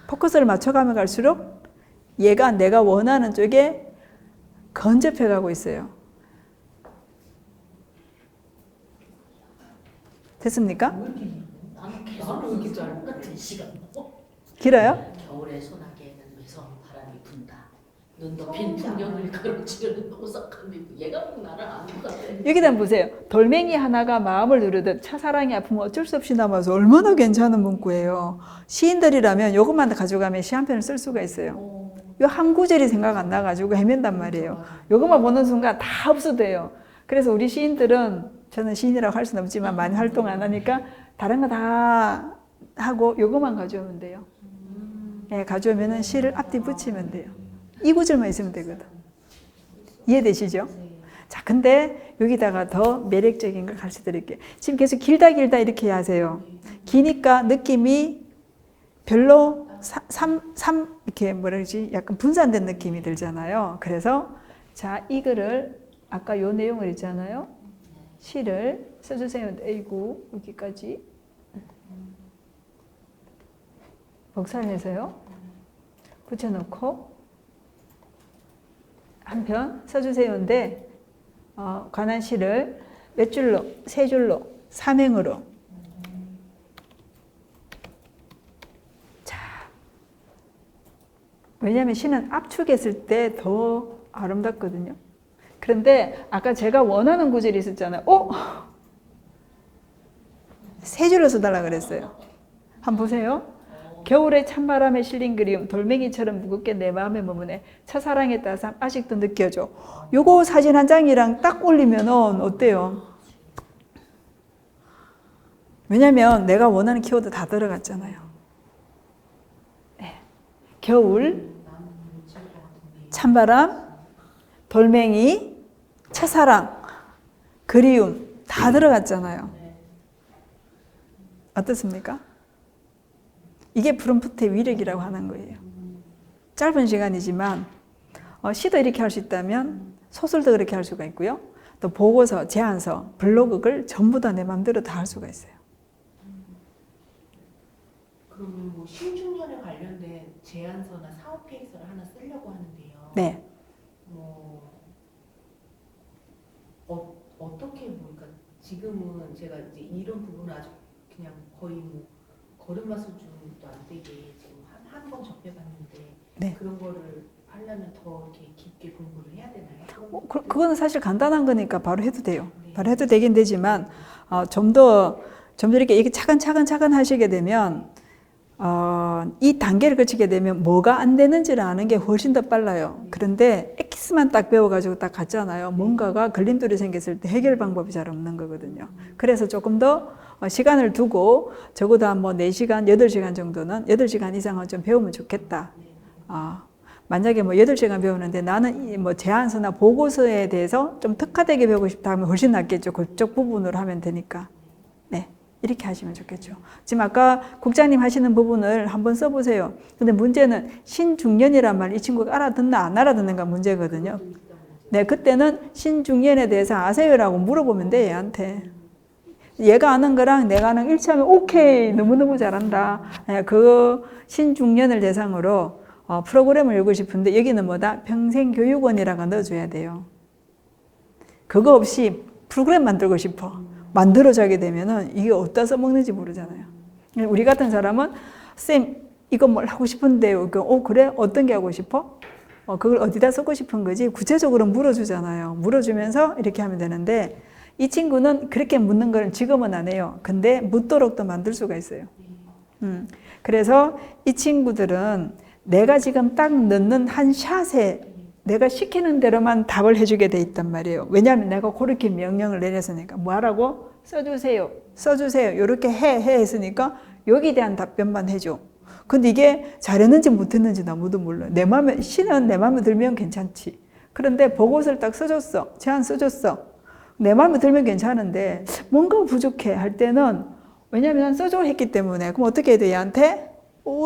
포커스를 맞춰가면 갈수록 얘가 내가 원하는 쪽에 건접해 가고 있어요. 됐습니까? 나는 계속 같은 시간. 길어요? 겨울에 소나기에는 외로운 바람이 분다. 눈 덮인 풍경을 가로지르는 오싹한 미국. 얘가 나를 아는 것 같아. 여기다 한번 보세요. 돌멩이 하나가 마음을 누르듯 첫사랑이 아프면 어쩔 수 없이 남아서 얼마나 괜찮은 문구예요. 시인들이라면 이것만 가져가면 시 한 편을 쓸 수가 있어요. 이 한 구절이 생각 안 나가지고 헤맨단 말이에요. 이것만 보는 순간 다 흡수돼요. 그래서 우리 시인들은 저는 시인이라고 할 수는 없지만 많이 활동 안 하니까 다른 거 다 하고 이것만 가져오면 돼요. 네, 가져오면 시를 앞뒤 붙이면 돼요. 이 구절만 있으면 되거든. 이해되시죠? 자, 근데 여기다가 더 매력적인 걸 가르쳐 드릴게요. 지금 계속 길다 이렇게 하세요. 기니까 느낌이 별로 이렇게 뭐라 그러지? 약간 분산된 느낌이 들잖아요. 그래서 자, 이거를 아까 요 내용을 있잖아요. 시를 써주세요. 아이고, 여기까지. 복사해서요. 붙여놓고 한 편 써주세요인데 관한 시를 몇 줄로? 세 줄로, 삼행으로. 자, 왜냐하면 시는 압축했을 때 더 아름답거든요. 그런데 아까 제가 원하는 구절이 있었잖아요. 세 줄로 써달라 그랬어요. 한번 보세요. 겨울의 찬바람에 실린 그리움 돌멩이처럼 무겁게 내 마음에 머무네 첫사랑의 따스함 아직도 느껴져. 요거 사진 한 장이랑 딱 올리면 어때요? 왜냐면 내가 원하는 키워드 다 들어갔잖아요. 네. 겨울, 찬바람, 돌멩이, 첫사랑, 그리움 다 들어갔잖아요. 어떻습니까? 이게 프롬프트의 위력이라고 하는 거예요. 짧은 시간이지만 시도 이렇게 할 수 있다면 소설도 그렇게 할 수가 있고요. 또 보고서, 제안서, 블로그를 전부 다 내 마음대로 다 할 수가 있어요. 그러면 뭐 신중년에 관련된 제안서나 사업 계획서를 하나 쓰려고 하는데요. 네. 어떻게 그러니까 지금은 제가 이제 이런 부분을 아주 그냥 거의 뭐 걸음마 수준도 안 되게 지금 한 번 접해봤는데 네. 그런 거를 하려면 더 이렇게 깊게 공부를 해야 되나요? 그거는 사실 간단한 거니까 바로 해도 돼요. 네. 바로 해도 되긴 되지만 좀 더 이렇게 차근차근 하시게 되면 이 단계를 거치게 되면 뭐가 안 되는지를 아는 게 훨씬 더 빨라요. 그런데 엑기스만 딱 배워가지고 딱 갔잖아요. 뭔가가 걸림돌이 생겼을 때 해결 방법이 잘 없는 거거든요. 그래서 조금 더 시간을 두고 적어도 한 뭐 4시간, 8시간 정도는 8시간 이상은 좀 배우면 좋겠다. 만약에 뭐 8시간 배우는데 나는 이 뭐 제안서나 보고서에 대해서 좀 특화되게 배우고 싶다 하면 훨씬 낫겠죠. 그쪽 부분으로 하면 되니까. 네. 이렇게 하시면 좋겠죠. 지금 아까 국장님 하시는 부분을 한번 써보세요. 근데 문제는 신중년이란 말 이 친구가 알아듣나 안 알아듣는가 문제거든요. 네, 그때는 신중년에 대해서 아세요라고 물어보면 돼, 얘한테. 얘가 아는 거랑 내가 아는 일치하면 오케이, 너무너무 잘한다. 네, 그 신중년을 대상으로 프로그램을 열고 싶은데 여기는 뭐다? 평생교육원이라고 넣어줘야 돼요. 그거 없이 프로그램 만들고 싶어. 만들어자게 되면은 이게 어디다 써먹는지 모르잖아요. 우리 같은 사람은 쌤 이거 뭘 하고 싶은데요. 그래? 어떤 게 하고 싶어? 그걸 어디다 쓰고 싶은 거지? 구체적으로 물어주잖아요. 물어주면서 이렇게 하면 되는데 이 친구는 그렇게 묻는 걸 지금은 안 해요. 근데 묻도록 또 만들 수가 있어요. 그래서 이 친구들은 내가 지금 딱 넣는 한 샷에 내가 시키는 대로만 답을 해주게 돼 있단 말이에요. 왜냐하면 내가 그렇게 명령을 내렸으니까. 뭐 하라고? 써주세요. 이렇게 해 했으니까 여기에 대한 답변만 해줘. 근데 이게 잘했는지 못했는지 아무도 몰라요. 시는 내 마음에 들면 괜찮지. 그런데 보고서를 딱 써줬어. 제안 써줬어. 내 마음에 들면 괜찮은데 뭔가 부족해 할 때는 왜냐하면 난 써줘 했기 때문에 그럼 어떻게 해야 돼? 얘한테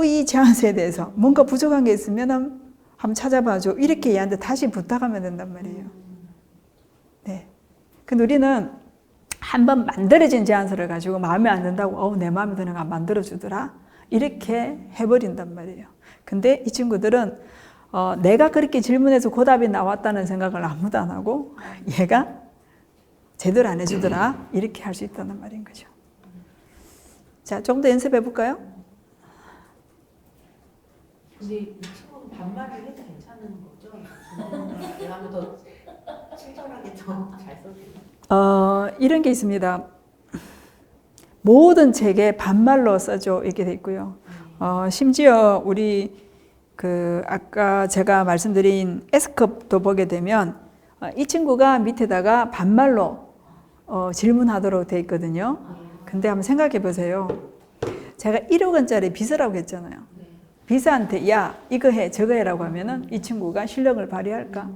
이 제안서에 대해서 뭔가 부족한 게 있으면 한번 찾아봐줘. 이렇게 얘한테 다시 부탁하면 된단 말이에요. 네. 근데 우리는 한번 만들어진 제안서를 가지고 마음에 안 든다고 내 마음에 드는 거 안 만들어주더라. 이렇게 해버린단 말이에요. 근데 이 친구들은 내가 그렇게 질문해서 그 답이 나왔다는 생각을 아무도 안 하고 얘가 제대로 안 해주더라. 이렇게 할 수 있다는 말인 거죠. 자, 좀 더 연습해 볼까요? 근데 이 친구는 반말을 해도 괜찮은 거죠? 내가 하면 더 친절하게 더 잘 써줘요. 이런 게 있습니다. 모든 책에 반말로 써줘 이렇게 돼 있고요. 심지어 우리 아까 제가 말씀드린 S컵도 보게 되면 이 친구가 밑에다가 반말로 질문하도록 돼 있거든요. 근데 한번 생각해 보세요. 제가 1억 원짜리 빚으라고 했잖아요. 비서한테 야 이거 해 저거 해라고 하면은 이 친구가 실력을 발휘할까?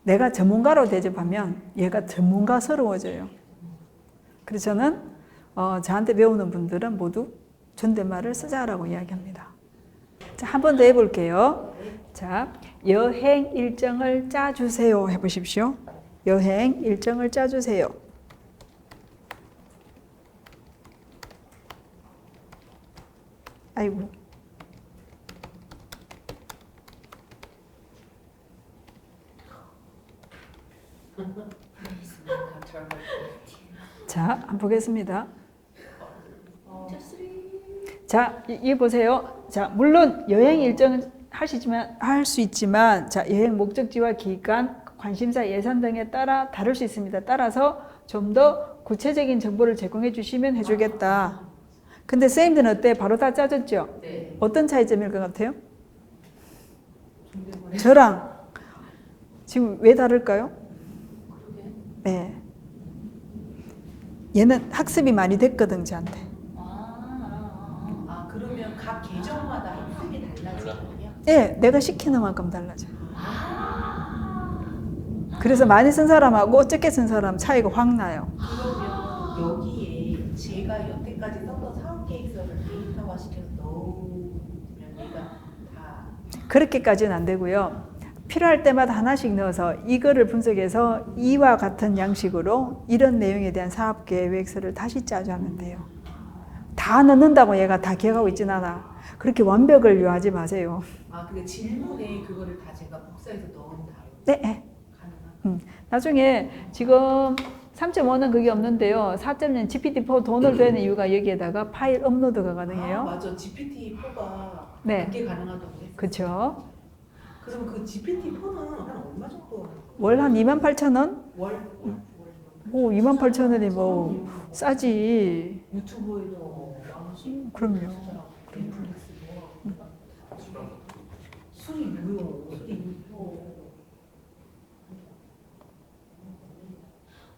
내가 전문가로 대접하면 얘가 전문가스러워져요. 그래서 저는 저한테 배우는 분들은 모두 존댓말을 쓰자라고 이야기합니다. 자, 한 번 더 해볼게요. 자, 여행 일정을 짜주세요 해보십시오. 여행 일정을 짜주세요. 아이고. 자, 한번 보겠습니다. 자, 이 보세요. 자, 물론 여행 일정은 할 수 있지만, 자, 여행 목적지와 기간, 관심사, 예산 등에 따라 다를 수 있습니다. 따라서 좀 더 구체적인 정보를 제공해 주시면 해주겠다. 근데 선생님들은 어때? 바로 다 짜졌죠? 네. 어떤 차이점일 것 같아요? 존댓말에 저랑 지금 왜 다를까요? 그러게. 네. 얘는 학습이 많이 됐거든, 저한테. 아 그러면 각 계정마다 학습이 달라지거든요. 네, 내가 시키는 만큼 달라져요. 그래서 많이 쓴 사람하고 적게 쓴 사람 차이가 확 나요. 그러면 여기에 제가 여태까지 썼던 사업 계획서를 데이터화 시켜서 넣으면 얘가 다 그렇게까지는 안 되고요. 필요할 때마다 하나씩 넣어서 이거를 분석해서 이와 같은 양식으로 이런 내용에 대한 사업 계획서를 다시 짜줘 하면 돼요. 다 넣는다고 얘가 다 기억하고 있진 않아. 그렇게 완벽을 요하지 마세요. 아 근데 질문에 그거를 다 제가 복사해서 넣은 다음에 네. 가능한 나중에 지금 3.5는 그게 없는데요. 4.0 GPT-4 도움을 되는 이유가 여기에다가 파일 업로드가 아 가능해요. 맞아 GPT-4가 네. 그게 가능하다고 했어요. 그렇죠. 그럼 그 GPT-4는 한 얼마 정도 하는 거예요? 월 한 28,000원? 월 오, 28,000원이 뭐 싸지. 유튜브에도 나오시 그럼요. 넷플릭스 술이 무효 술이 무효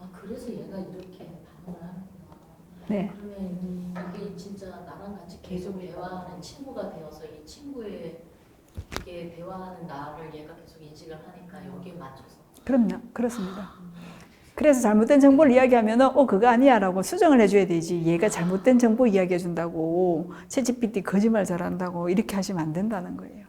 아 그래서 얘가 이렇게 반응을 하는구나. 네. 그러면 이게 진짜 나랑 같이 계속 대화하는 친구가 되어서 이 친구의 이게 대화하는 나를 얘가 계속 인식을 하니까 여기에 맞춰서. 그럼요. 그렇습니다. 그래서 잘못된 정보를 이야기하면 그거 아니야 라고 수정을 해줘야 되지. 얘가 잘못된 정보 이야기해 준다고 챗GPT 거짓말 잘한다고 이렇게 하시면 안 된다는 거예요.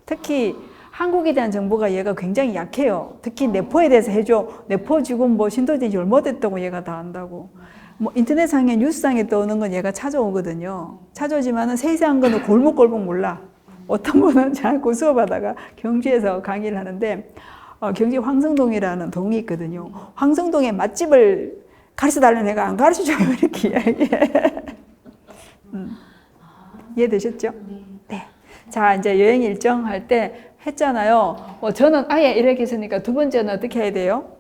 특히 한국에 대한 정보가 얘가 굉장히 약해요. 특히 내포에 대해서 해줘. 내포 지금 뭐 신도시 얼마됐다고 얘가 다 안다고. 뭐 인터넷상에 뉴스상에 떠오는 건 얘가 찾아오거든요. 찾아오지만은 세세한 거는 골목골목 몰라. 어떤 분은 자꾸 수업하다가 경주에서 강의를 하는데 경주 황성동이라는 동이 있거든요. 황성동의 맛집을 가르쳐달라는 애가 안 가르쳐줘요. 이렇게 이야기해. 이해되셨죠? 네. 자, 이제 여행 일정 할 때 했잖아요. 저는 아예 이렇게 했으니까 두 번째는 어떻게 해야 돼요?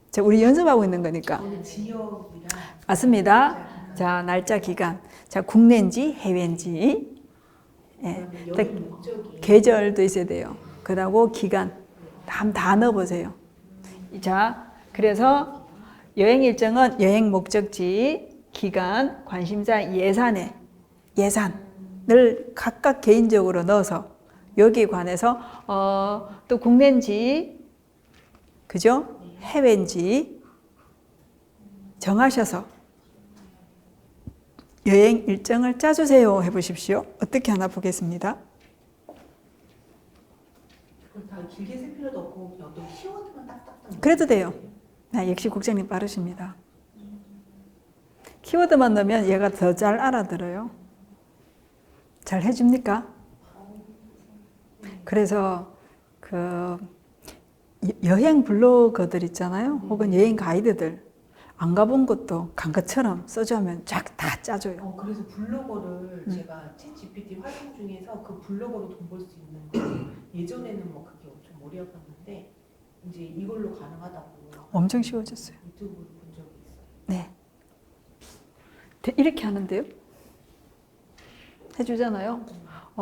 자, 우리 연습하고 있는 거니까. 지역이랑 맞습니다. 자, 날짜, 기간. 자, 국내인지 해외인지. 예. 여기 목적이 계절도 있어야 돼요. 그러고 기간. 다 넣어보세요. 자, 그래서 여행 일정은 여행 목적지, 기간, 관심사, 예산을 각각 개인적으로 넣어서 여기에 관해서 또 국내인지, 그죠? 해외인지 정하셔서 여행 일정을 짜주세요 해보십시오. 어떻게 하나 보겠습니다. 그걸 다 길게 쓸 필요도 없고 그냥 어떤 키워드만 딱딱딱 그래도 돼요. 역시 국장님 빠르십니다. 키워드만 넣으면 얘가 더 잘 알아들어요. 잘 해줍니까? 그래서 그 여행 블로거들 있잖아요. 혹은 여행 가이드들 안 가본 것도 간 것처럼 써주면 쫙 다 짜줘요. 그래서 블로거를 제가 챗 GPT 활동 중에서 그 블로거로 돈 벌 수 있는 거 예전에는 뭐 그게 엄청 머리 아팠는데 이제 이걸로 가능하다고 엄청 쉬워졌어요. 유튜브 본 적이 있어요. 네. 이렇게 하는데요. 해주잖아요.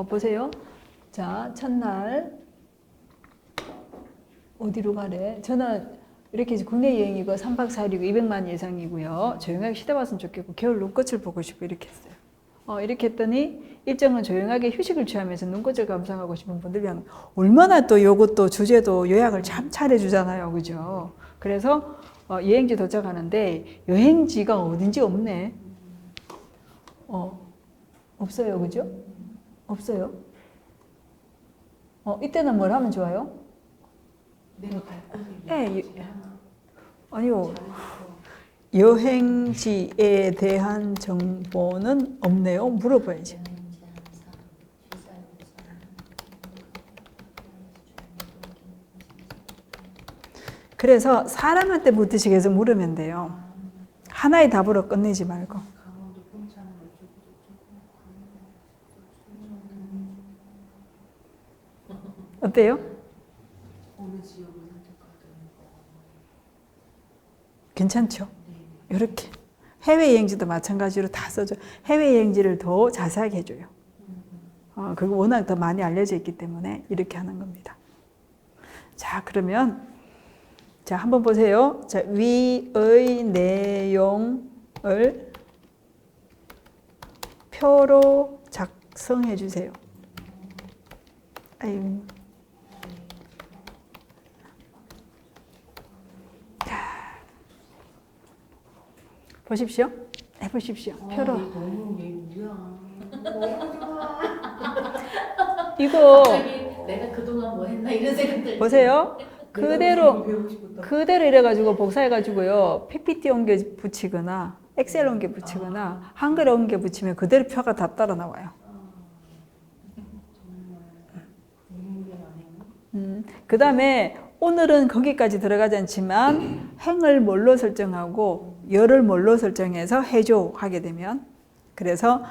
보세요. 자, 첫날 어디로 가래? 저는 이렇게 국내 여행이고 3박 4일이고 200만 예상이고요. 조용하게 쉬다 왔으면 좋겠고 겨울 눈꽃을 보고 싶고 이렇게 했어요. 이렇게 했더니 일정은 조용하게 휴식을 취하면서 눈꽃을 감상하고 싶은 분들이면 얼마나 또 요것도 주제도 요약을 참 잘해주잖아요. 그죠? 그래서 여행지 도착하는데 여행지가 어딘지 없네. 없어요. 그죠? 없어요. 이때는 뭘 하면 좋아요? 내가 갈 곳을 네, 얘기하지. 아니요. 여행지에 대한 정보는 없네요. 물어봐야지. 그래서 사람한테 묻듯이 계속 물으면 돼요. 하나의 답으로 끝내지 말고. 강원도 평창 어쩌고 저쩌고 어때요? 어느 지역을 선택하든 괜찮죠? 네. 이렇게. 해외여행지도 마찬가지로 다 써줘. 해외여행지를 더 자세하게 해줘요. 그거 워낙 더 많이 알려져 있기 때문에 이렇게 하는 겁니다. 자, 그러면 자, 한번 보세요. 자, 위의 내용을 표로 작성해 주세요. 아유. 자, 보십시오. 해보십시오. 표로. 너무 얘 뭐야. 이거 갑자기 내가 그동안 뭐 했나 이런 생각들. 보세요. 그대로 배우고 싶었다. 그대로 이래가지고 복사해가지고요. PPT 옮겨 붙이거나 엑셀 옮겨 붙이거나 한글 옮겨 붙이면 그대로 표가 다 따라 나와요. 정말 눈물이 나네요. 그 다음에 오늘은 거기까지 들어가지 않지만 행을 뭘로 설정하고 열을 뭘로 설정해서 해줘 하게 되면 그래서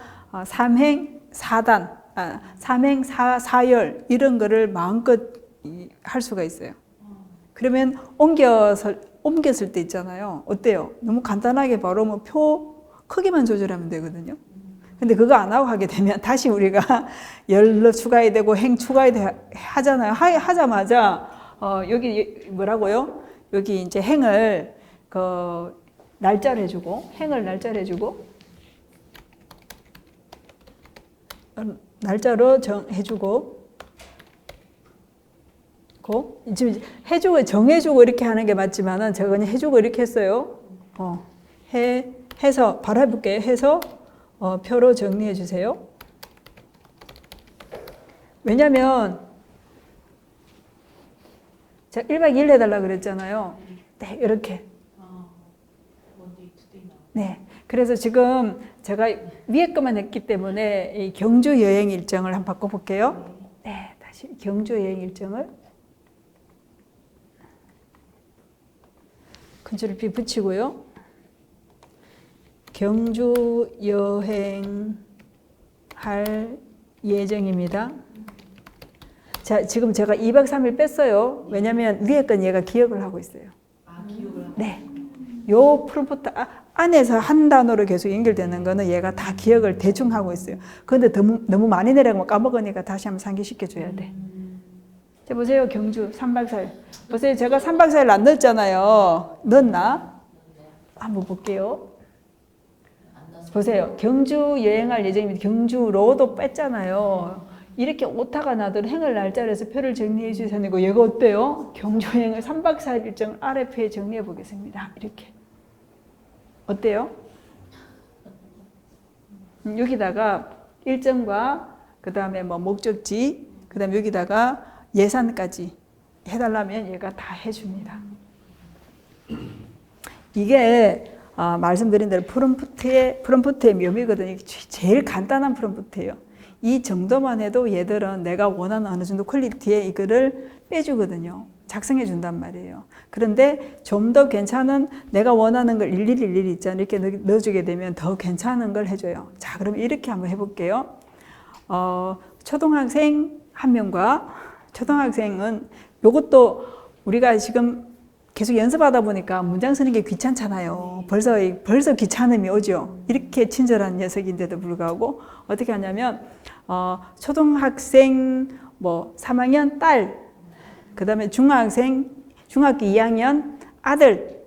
삼행 사단, 삼행 사열 이런 거를 마음껏 할 수가 있어요. 그러면 옮겼을 때 있잖아요. 어때요? 너무 간단하게 바로 뭐 표 크기만 조절하면 되거든요. 근데 그거 안 하고 하게 되면 다시 우리가 열로 추가해야 되고 행 추가해야 하잖아요. 하자마자 여기 뭐라고요? 여기 이제 행을 날짜를 해주고 행을 날짜를 해주고 날짜로 정해주고 지금 해주고 정해주고 이렇게 하는 게 맞지만은 제가 그냥 해주고 이렇게 했어요. 해서 바로 해볼게요. 해서 표로 정리해 주세요. 왜냐면 제가 1박 2일 해달라 그랬잖아요. 네, 이렇게. 원데이 투데이 나. 네. 그래서 지금 제가 위에 것만 했기 때문에 이 경주 여행 일정을 한번 바꿔볼게요. 네, 다시 경주 여행 일정을 컨트롤 B 붙이고요. 경주 여행 할 예정입니다. 자, 지금 제가 2박 3일 뺐어요. 왜냐면 위에 건 얘가 기억을 하고 있어요. 기억을 하고. 네. 요 프롬프트 안에서 한 단어로 계속 연결되는 거는 얘가 다 기억을 대충 하고 있어요. 그런데 너무 많이 내려가면 까먹으니까 다시 한번 상기시켜 줘야 돼. 자, 보세요. 경주 3박 4일. 보세요. 제가 3박 4일 안 넣었잖아요. 넣었나? 한번 볼게요. 보세요. 경주 여행할 예정입니다. 경주로도 뺐잖아요. 이렇게 오타가 나도록 행을 날짜를 해서 표를 정리해 주셔야 되고 얘가 어때요? 경주 여행을 3박 4일 일정을 RF에 정리해 보겠습니다. 이렇게. 어때요? 여기다가 일정과 그 다음에 뭐 목적지 그 다음에 여기다가 예산까지 해달라면 얘가 다 해줍니다. 이게 말씀드린 대로 프롬프트의 묘미거든요. 제일 간단한 프롬프트예요. 이 정도만 해도 얘들은 내가 원하는 어느 정도 퀄리티의 이거를 빼주거든요. 작성해 준단 말이에요. 그런데 좀 더 괜찮은 내가 원하는 걸 일일이 있잖아요. 이렇게 넣어주게 되면 더 괜찮은 걸 해줘요. 자, 그럼 이렇게 한번 해볼게요. 초등학생 한 명과 초등학생은 요것도 우리가 지금 계속 연습하다 보니까 문장 쓰는 게 귀찮잖아요. 벌써 귀찮음이 오죠. 이렇게 친절한 녀석인데도 불구하고 어떻게 하냐면 초등학생 뭐 3학년 딸, 그 다음에 중학교 2학년 아들,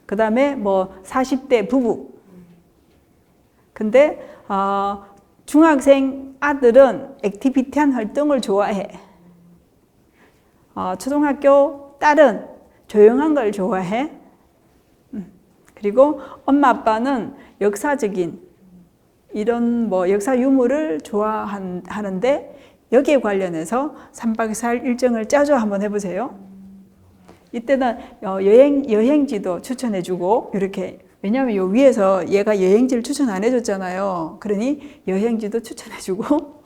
그 다음에 뭐 40대 부부, 근데 중학생 아들은 액티비티한 활동을 좋아해. 초등학교 딸은 조용한 걸 좋아해. 그리고 엄마 아빠는 역사적인 이런 뭐 역사 유물을 좋아하는데 여기에 관련해서 3박 4일 일정을 짜줘 한번 해보세요. 이때는 여행지도 추천해주고 이렇게 왜냐하면 요 위에서 얘가 여행지를 추천 안 해줬잖아요. 그러니 여행지도 추천해주고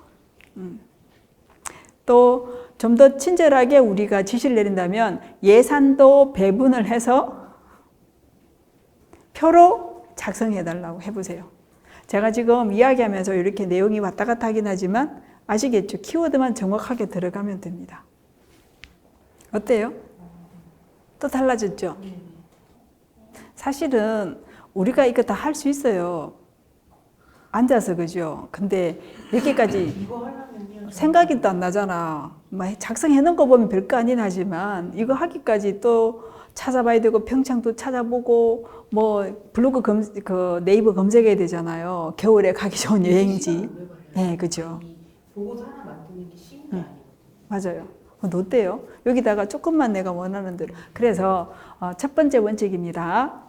또 좀 더 친절하게 우리가 지시를 내린다면 예산도 배분을 해서 표로 작성해달라고 해보세요. 제가 지금 이야기하면서 이렇게 내용이 왔다 갔다 하긴 하지만 아시겠죠? 키워드만 정확하게 들어가면 됩니다. 어때요? 또 달라졌죠? 사실은 우리가 이거 다 할 수 있어요. 앉아서 그죠? 근데 여기까지 이거 하려면요. 생각이 또 안 나잖아. 작성해 놓은 거 보면 별거 아닌 하지만 이거 하기까지 또 찾아봐야 되고 평창도 찾아보고 뭐 블로그 네이버 검색해야 되잖아요. 겨울에 가기 좋은 여행지. 네, 그죠. 보고서 하나 만드는 게 쉬운 게 아니에요. 맞아요. 어때요? 여기다가 조금만 내가 원하는 대로. 그래서 첫 번째 원칙입니다.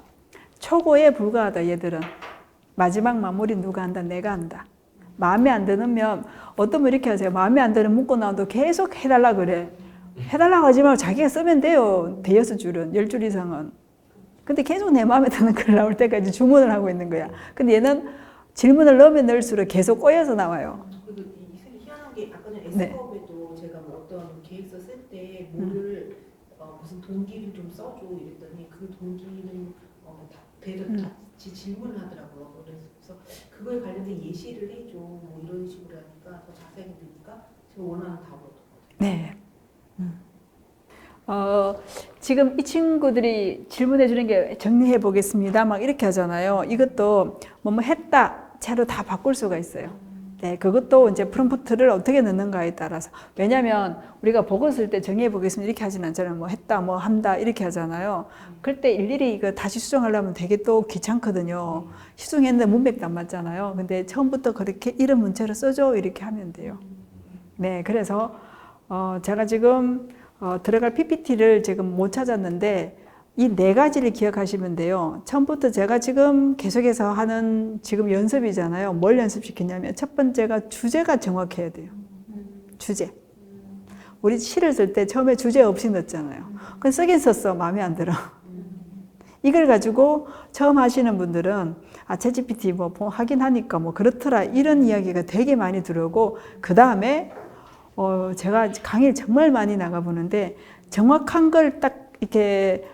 초고에 불과하다 얘들은. 마지막 마무리 누가 한다? 내가 한다. 마음에 안 드면 어떤 분 이렇게 하세요. 마음에 안 드는 문구 나와도 계속 해달라 그래. 해달라고 하지 말고 자기가 쓰면 돼요. 대여섯 줄은 10줄 이상은. 근데 계속 내 마음에 드는 글 나올 때까지 주문을 하고 있는 거야. 근데 얘는 질문을 넣으면 넣을수록 계속 꼬여서 나와요. 그리고 이 희한한 게 아까 전에 네. S컵에도 제가 뭐 어떤 계획서 쓸 때 뭐를 무슨 동기를 좀 써줘 이랬더니 그 동기는 대도 같이 질문을 하더라고요. 그래서 그거에 관련된 예시를 해줘 뭐 이런 식으로 하니까 더 자세하게 되니까 제가 원하는 답을 얻었거든요. 네. 지금 이 친구들이 질문해 주는 게 정리해 보겠습니다. 막 이렇게 하잖아요. 이것도 뭐뭐 했다 채로 다 바꿀 수가 있어요. 네, 그것도 이제 프롬프트를 어떻게 넣는가에 따라서. 왜냐하면 우리가 보고 쓸 때 정리해 보겠습니다 이렇게 하진 않잖아요. 뭐 했다, 뭐 한다 이렇게 하잖아요. 그럴 때 일일이 이거 다시 수정하려면 되게 또 귀찮거든요. 수정했는데 문맥도 안 맞잖아요. 근데 처음부터 그렇게 이런 문체로 써줘 이렇게 하면 돼요. 네, 그래서 제가 지금 들어갈 PPT를 지금 못 찾았는데 이 네 가지를 기억하시면 돼요. 처음부터 제가 지금 계속해서 하는 지금 연습이잖아요. 뭘 연습시키냐면 첫 번째가 주제가 정확해야 돼요. 주제. 우리 시를 쓸 때 처음에 주제 없이 넣었잖아요. 그건 쓰긴 썼어. 마음에 안 들어. 이걸 가지고 처음 하시는 분들은 챗GPT 뭐 하긴 하니까 뭐 그렇더라 이런 이야기가 되게 많이 들어오고 그 다음에 제가 강의를 정말 많이 나가보는데 정확한 걸 딱 이렇게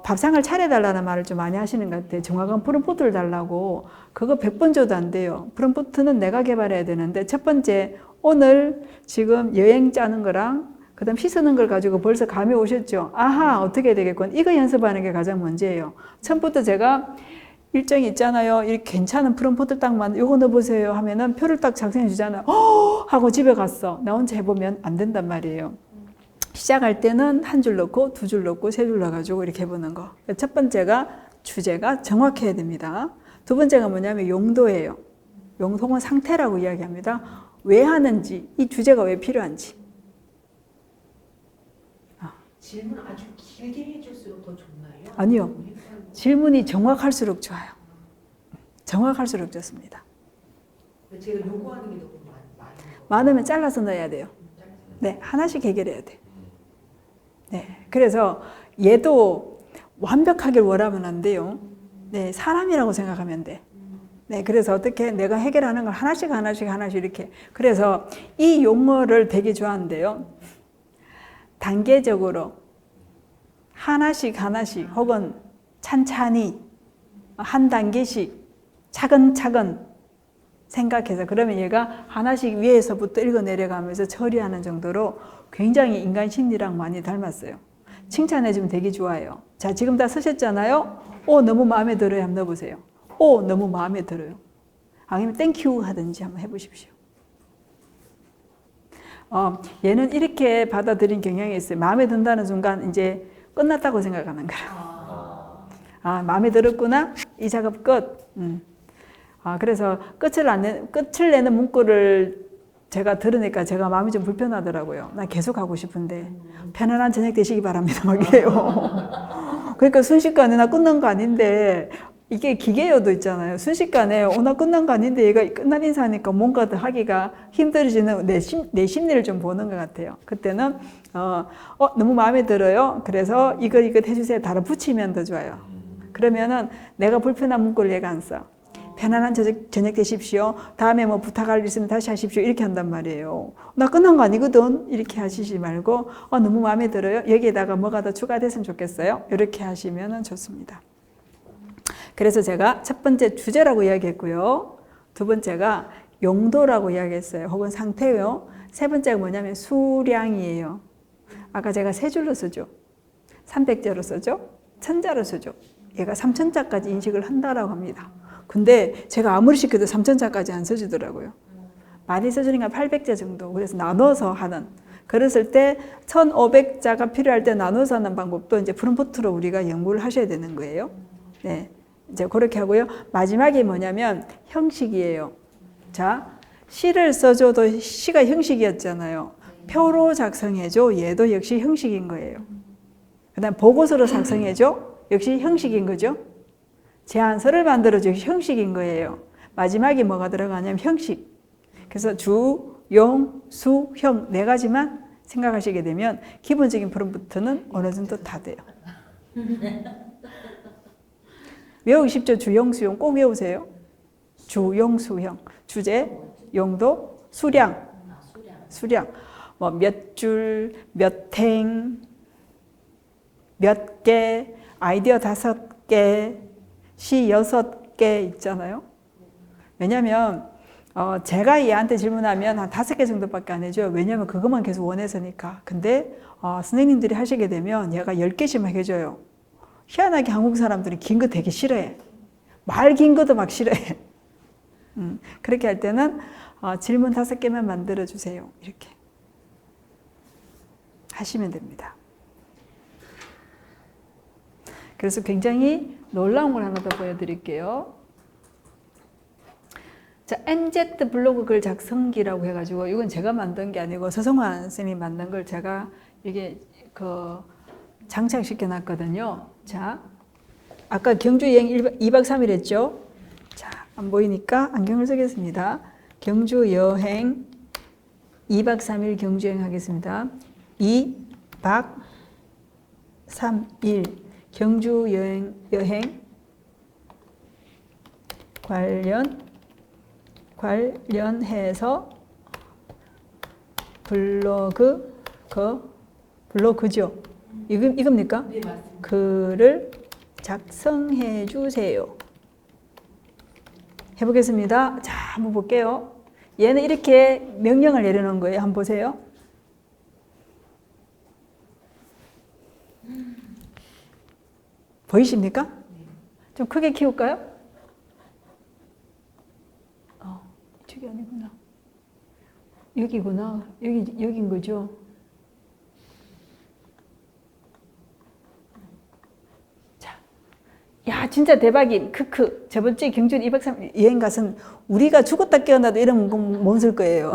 밥상을 차려달라는 말을 좀 많이 하시는 것 같아요. 정확한 프롬프트를 달라고. 그거 100번 줘도 안 돼요. 프롬프트는 내가 개발해야 되는데 첫 번째 오늘 지금 여행 짜는 거랑 그 다음 시 쓰는 걸 가지고 벌써 감이 오셨죠. 아하 어떻게 되겠군. 이거 연습하는 게 가장 문제예요. 처음부터 제가 일정이 있잖아요. 이렇게 괜찮은 프롬프트 딱 요거 넣어보세요 하면은 표를 딱 작성해 주잖아요. 하고 집에 갔어. 나 혼자 해보면 안 된단 말이에요. 시작할 때는 한 줄 넣고 두 줄 넣고 세 줄 넣어가지고 이렇게 해보는 거. 첫 번째가 주제가 정확해야 됩니다. 두 번째가 뭐냐면 용도예요. 용도는 상태라고 이야기합니다. 왜 하는지, 이 주제가 왜 필요한지. 질문을 아주 길게 해줄수록 더 좋나요? 아니요. 질문이 정확할수록 좋아요. 정확할수록 좋습니다. 제가 요구하는 게 너무 많아요. 많으면 잘라서 넣어야 돼요. 네, 하나씩 해결해야 돼. 네, 그래서 얘도 완벽하길 원하면 안 돼요. 네, 사람이라고 생각하면 돼. 네, 그래서 어떻게 내가 해결하는 걸 하나씩 이렇게. 그래서 이 용어를 되게 좋아하는데요. 단계적으로 하나씩 혹은 찬찬히 한 단계씩 차근차근 생각해서 그러면 얘가 하나씩 위에서부터 읽어 내려가면서 처리하는 정도로 굉장히 인간 심리랑 많이 닮았어요. 칭찬해주면 되게 좋아요. 자, 지금 다 쓰셨잖아요. 너무 마음에 들어요. 한번 넣어보세요. 너무 마음에 들어요. 아니면 땡큐 하든지 한번 해보십시오. 얘는 이렇게 받아들인 경향이 있어요. 마음에 든다는 순간 이제 끝났다고 생각하는 거라. 마음에 들었구나. 이 작업 끝. 그래서 끝을 내는 문구를 제가 들으니까 제가 마음이 좀 불편하더라고요. 나 계속 하고 싶은데 편안한 저녁 되시기 바랍니다. 막 이래요. 그러니까 순식간에 나 끝난 거 아닌데 이게 기계여도 있잖아요. 순식간에 나 끝난 거 아닌데 얘가 끝난 인사하니까 뭔가 더 하기가 힘들어지는 내 심리를 좀 보는 것 같아요. 그때는 너무 마음에 들어요. 그래서 이거 해주세요. 달아 붙이면 더 좋아요. 그러면은 내가 불편한 문구를 얘가 안 써. 편안한 저녁 되십시오. 다음에 뭐 부탁할 일 있으면 다시 하십시오. 이렇게 한단 말이에요. 나 끝난 거 아니거든. 이렇게 하시지 말고 너무 마음에 들어요. 여기에다가 뭐가 더 추가됐으면 좋겠어요. 이렇게 하시면 좋습니다. 그래서 제가 첫 번째 주제라고 이야기했고요. 두 번째가 용도라고 이야기했어요. 혹은 상태요. 세 번째가 뭐냐면 수량이에요. 아까 제가 세 줄로 쓰죠. 300자로 쓰죠. 1000자로 쓰죠. 얘가 3000자까지 인식을 한다라고 합니다. 근데 제가 아무리 시켜도 3000자까지 안 써주더라고요. 많이 써주니까 800자 정도. 그래서 나눠서 하는. 그랬을 때 1500자가 필요할 때 나눠서 하는 방법도 이제 프롬프트로 우리가 연구를 하셔야 되는 거예요. 네. 이제 그렇게 하고요. 마지막이 뭐냐면 형식이에요. 자, 시를 써줘도 시가 형식이었잖아요. 표로 작성해줘. 얘도 역시 형식인 거예요. 그 다음 보고서로 작성해줘. 역시 형식인 거죠. 제안서를 만들어줘. 형식인 거예요. 마지막에 뭐가 들어가냐면 형식. 그래서 주, 용, 수, 형 네 가지만 생각하시게 되면 기본적인 프롬프트는 어느 정도 다 돼요. 외우기 쉽죠? 주, 용, 수, 형 꼭 외우세요. 주, 용, 수, 형. 주제, 용도, 수량. 수량. 뭐 몇 줄, 몇 행, 몇 개, 아이디어 5개, 시 6개 있잖아요. 왜냐면 제가 얘한테 질문하면 한 5개 정도밖에 안 해줘요. 왜냐면 그것만 계속 원해서니까. 근데 선생님들이 하시게 되면 얘가 10개씩만 해줘요. 희한하게 한국 사람들이 긴 거 되게 싫어해. 말 긴 것도 막 싫어해. 그렇게 할 때는 질문 5개만 만들어주세요. 이렇게 하시면 됩니다. 그래서 굉장히 놀라운 걸 하나 더 보여드릴게요. 자, MZ 블로그 글 작성기라고 해가지고 이건 제가 만든 게 아니고 서성환 선생님이 만든 걸 제가 이게 장착시켜 놨거든요. 자, 아까 경주 여행 2박 3일 했죠? 자, 안 보이니까 안경을 쓰겠습니다. 경주 여행 2박 3일 경주 여행 하겠습니다. 2박 3일 경주 여행 관련해서 블로그죠. 이겁니까? 네, 맞습니다. 글을 작성해 주세요. 해보겠습니다. 자, 한번 볼게요. 얘는 이렇게 명령을 내려놓은 거예요. 한번 보세요. 보이십니까? 좀 크게 키울까요? 이쪽이 아니구나. 여기구나. 여긴 거죠. 자, 야, 진짜 대박임. 크크. 저번주에 경주 2박 3일 여행 가선 우리가 죽었다 깨어나도 이런 건 못 쓸 거예요.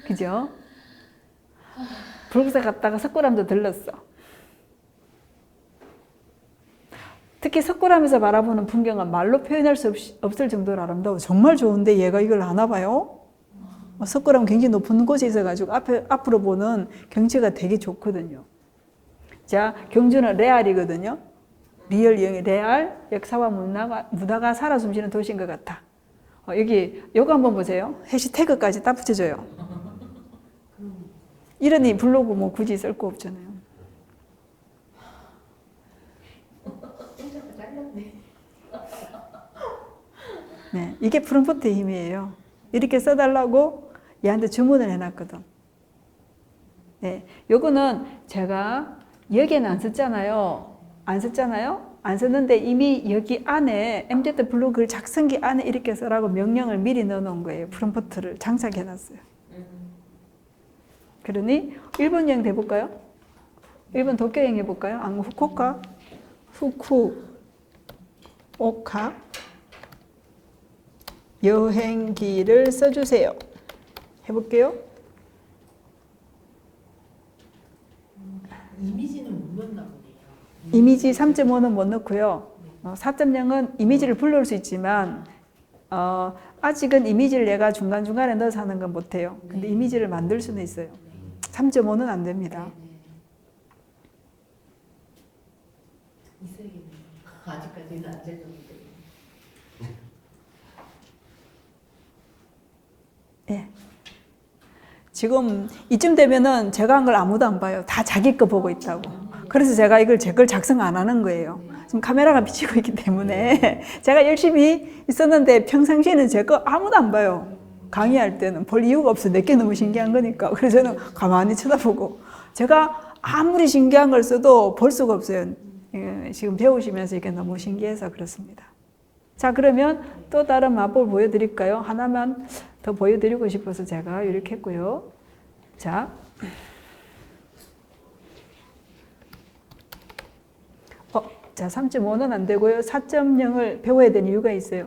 그죠? 불국사 갔다가 석굴암도 들렀어. 특히 석굴암에서 바라보는 풍경은 말로 표현할 수 없을 정도로 아름다워. 정말 좋은데 얘가 이걸 아나 봐요? 석굴암 굉장히 높은 곳에 있어가지고 앞으로 보는 경치가 되게 좋거든요. 자, 경주는 레알이거든요. 리얼 여행, 레알, 역사와 문화가 살아 숨쉬는 도시인 것 같아. 요거 한번 보세요. 해시태그까지 딱 붙여줘요. 이러니 블로그 뭐 굳이 쓸 거 없잖아요. 네, 이게 프롬프트의 힘이에요. 이렇게 써달라고 얘한테 주문을 해놨거든. 네, 요거는 제가 여기에는 안 썼잖아요. 안 썼는데 이미 여기 안에 MZ 블로그 작성기 안에 이렇게 써라고 명령을 미리 넣어놓은 거예요. 프롬프트를 장착해놨어요. 그러니 일본 여행 해볼까요? 일본 도쿄 여행 해볼까요? 후쿠오카, 오카, 여행기를 써주세요. 해볼게요. 이미지는 못 넣나 보네요. 이미지 3.5는 못 넣고요. 4.0은 이미지를 불러올 수 있지만 아직은 이미지를 내가 중간중간에 넣어서 하는 건 못해요. 근데 이미지를 만들 수는 있어요. 3.5는 안 됩니다. 있어야겠네요. 아직까지는 안 될 겁니다. 예. 지금 이쯤 되면은 제가 한 걸 아무도 안 봐요. 다 자기 거 보고 있다고. 그래서 제가 이걸 제 걸 작성 안 하는 거예요. 지금 카메라가 비치고 있기 때문에 제가 열심히 있었는데 평상시에는 제 거 아무도 안 봐요. 강의할 때는 볼 이유가 없어. 내게 너무 신기한 거니까. 그래서 저는 가만히 쳐다보고 제가 아무리 신기한 걸 써도 볼 수가 없어요. 예, 지금 배우시면서 이게 너무 신기해서 그렇습니다. 자, 그러면 또 다른 마법을 보여드릴까요? 하나만 더 보여드리고 싶어서 제가 이렇게 했고요. 자, 자 3.5는 안 되고요. 4.0을 배워야 되는 이유가 있어요.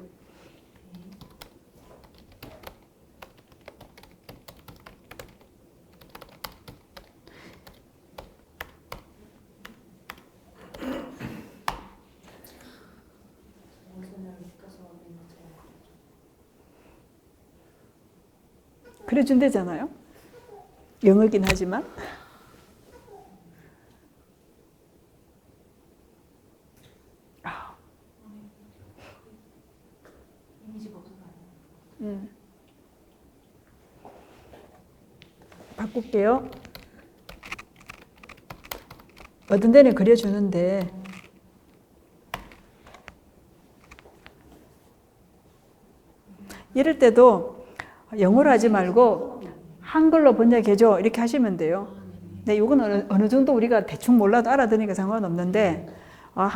그래 준대잖아요. 영어긴 하지만. 바꿀게요. 어떤 데는 그려주는데 이럴 때도 영어로 하지 말고 한글로 번역해줘 이렇게 하시면 돼요. 네, 이건 어느 정도 우리가 대충 몰라도 알아듣으니까 상관없는데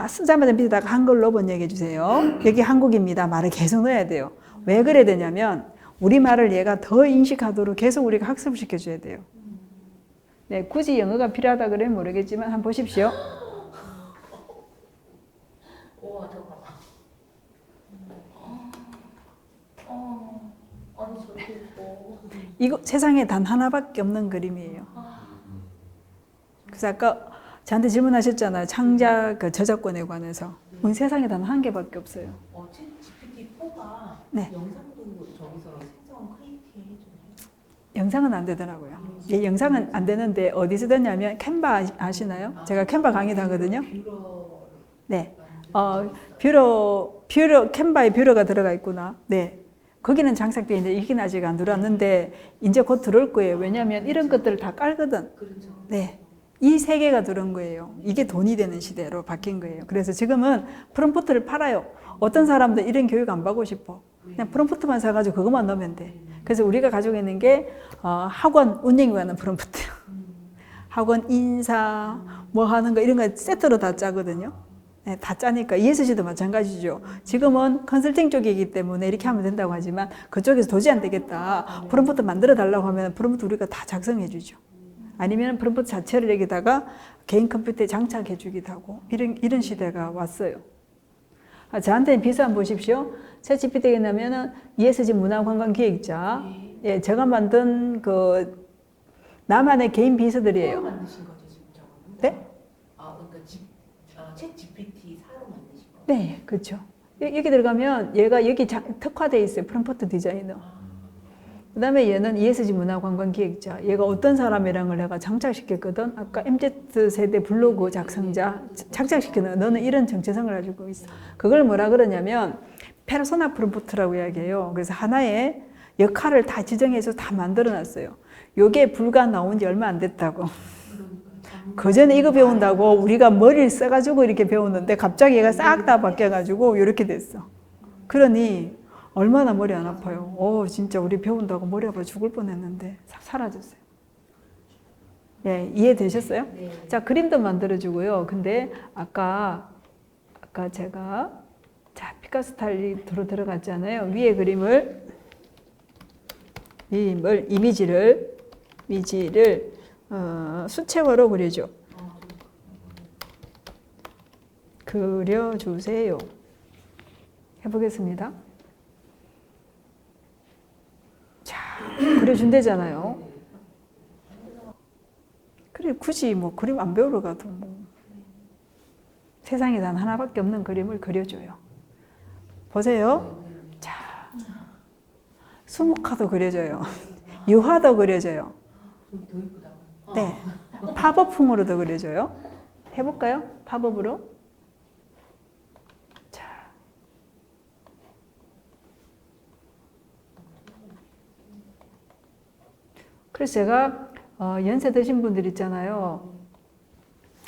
쓰자마자 밑에다가 한글로 번역해 주세요. 여기 한국입니다. 말을 계속 넣어야 돼요. 왜 그래야 되냐면 우리말을 얘가 더 인식하도록 계속 우리가 학습을 시켜줘야 돼요. 네, 굳이 영어가 필요하다 그러면 모르겠지만 한번 보십시오. 우와, 저거 봐봐. 아니 저렇게 예뻐. 이거 세상에 단 하나밖에 없는 그림이에요. 그래서 아까 저한테 질문하셨잖아요. 창작 그 저작권에 관해서. 우리 세상에 단 한 개밖에 없어요. GPT-4가 네. 영상도 저기서 생성 크리에이트 해주나요? 영상은 안 되더라고요. 예, 영상은 안 되는데 어디서 되냐면 캔바 아시나요? 제가 캔바 강의도 하거든요. 네. 뷰러, 캔바에 뷰러가 들어가 있구나. 네. 거기는 장착되어 있는데 이긴 아직 안 들어왔는데 이제 곧 들어올 거예요. 왜냐하면 이런 것들을 다 깔거든. 네. 이 세 개가 들어온 거예요. 이게 돈이 되는 시대로 바뀐 거예요. 그래서 지금은 프롬프트를 팔아요. 어떤 사람들 이런 교육 안 받고 싶어. 그냥 프롬프트만 사가지고 그것만 넣으면 돼. 그래서 우리가 가지고 있는 게 학원 운영에 관한 프롬프트. 학원 인사 뭐 하는 거 이런 거 세트로 다 짜거든요. 네, 다 짜니까 ESG도 마찬가지죠. 지금은 컨설팅 쪽이기 때문에 이렇게 하면 된다고 하지만 그쪽에서 도저히 안 되겠다. 프롬프트 만들어 달라고 하면 프롬프트 우리가 다 작성해 주죠. 아니면 프롬프트 자체를 여기다가 개인 컴퓨터에 장착해 주기도 하고 이런 시대가 왔어요. 저한테는 비서 한번 보십시오. 챗GPT에 나면은 ESG 문화관광기획자. 예, 제가 만든 그 나만의 개인 비서들이에요. 만드신 거죠 지금 저거는? 네? 그러니까 챗 GPT 4로 만드신 거. 네, 그렇죠. 여기 들어가면 얘가 여기 특화되어 있어요. 프롬프트 디자이너. 그 다음에 얘는 ESG 문화관광기획자. 얘가 어떤 사람이랑을 내가 장착시켰거든. 아까 MZ세대 블로그 작성자 장착시키는 너는 이런 정체성을 가지고 있어. 그걸 뭐라 그러냐면 페르소나 프롬프트라고 이야기해요. 그래서 하나의 역할을 다 지정해서 다 만들어놨어요. 요게 불과 나온 지 얼마 안 됐다고. 그 전에 이거 배운다고 우리가 머리를 써가지고 이렇게 배웠는데 갑자기 얘가 싹 다 바뀌어가지고 이렇게 됐어. 그러니 얼마나 머리 안 아파요. 진짜 우리 배운다고 머리 아파 죽을 뻔했는데 사라졌어요. 예, 이해되셨어요? 네. 자, 그림도 만들어주고요. 근데 아까 제가 피카소 스타일이 들어갔잖아요. 위에 이미지를 수채화로 그려줘. 그려주세요. 해보겠습니다. 그려준대잖아요. 그래 굳이 뭐 그림 안 배우러 가도 뭐 세상에 단 하나밖에 없는 그림을 그려줘요. 보세요. 자, 수묵화도 그려줘요. 유화도 그려줘요. 더 이쁘다. 네, 팝업풍으로도 그려줘요. 해볼까요? 팝업으로. 자, 그래서 제가 연세 드신 분들 있잖아요.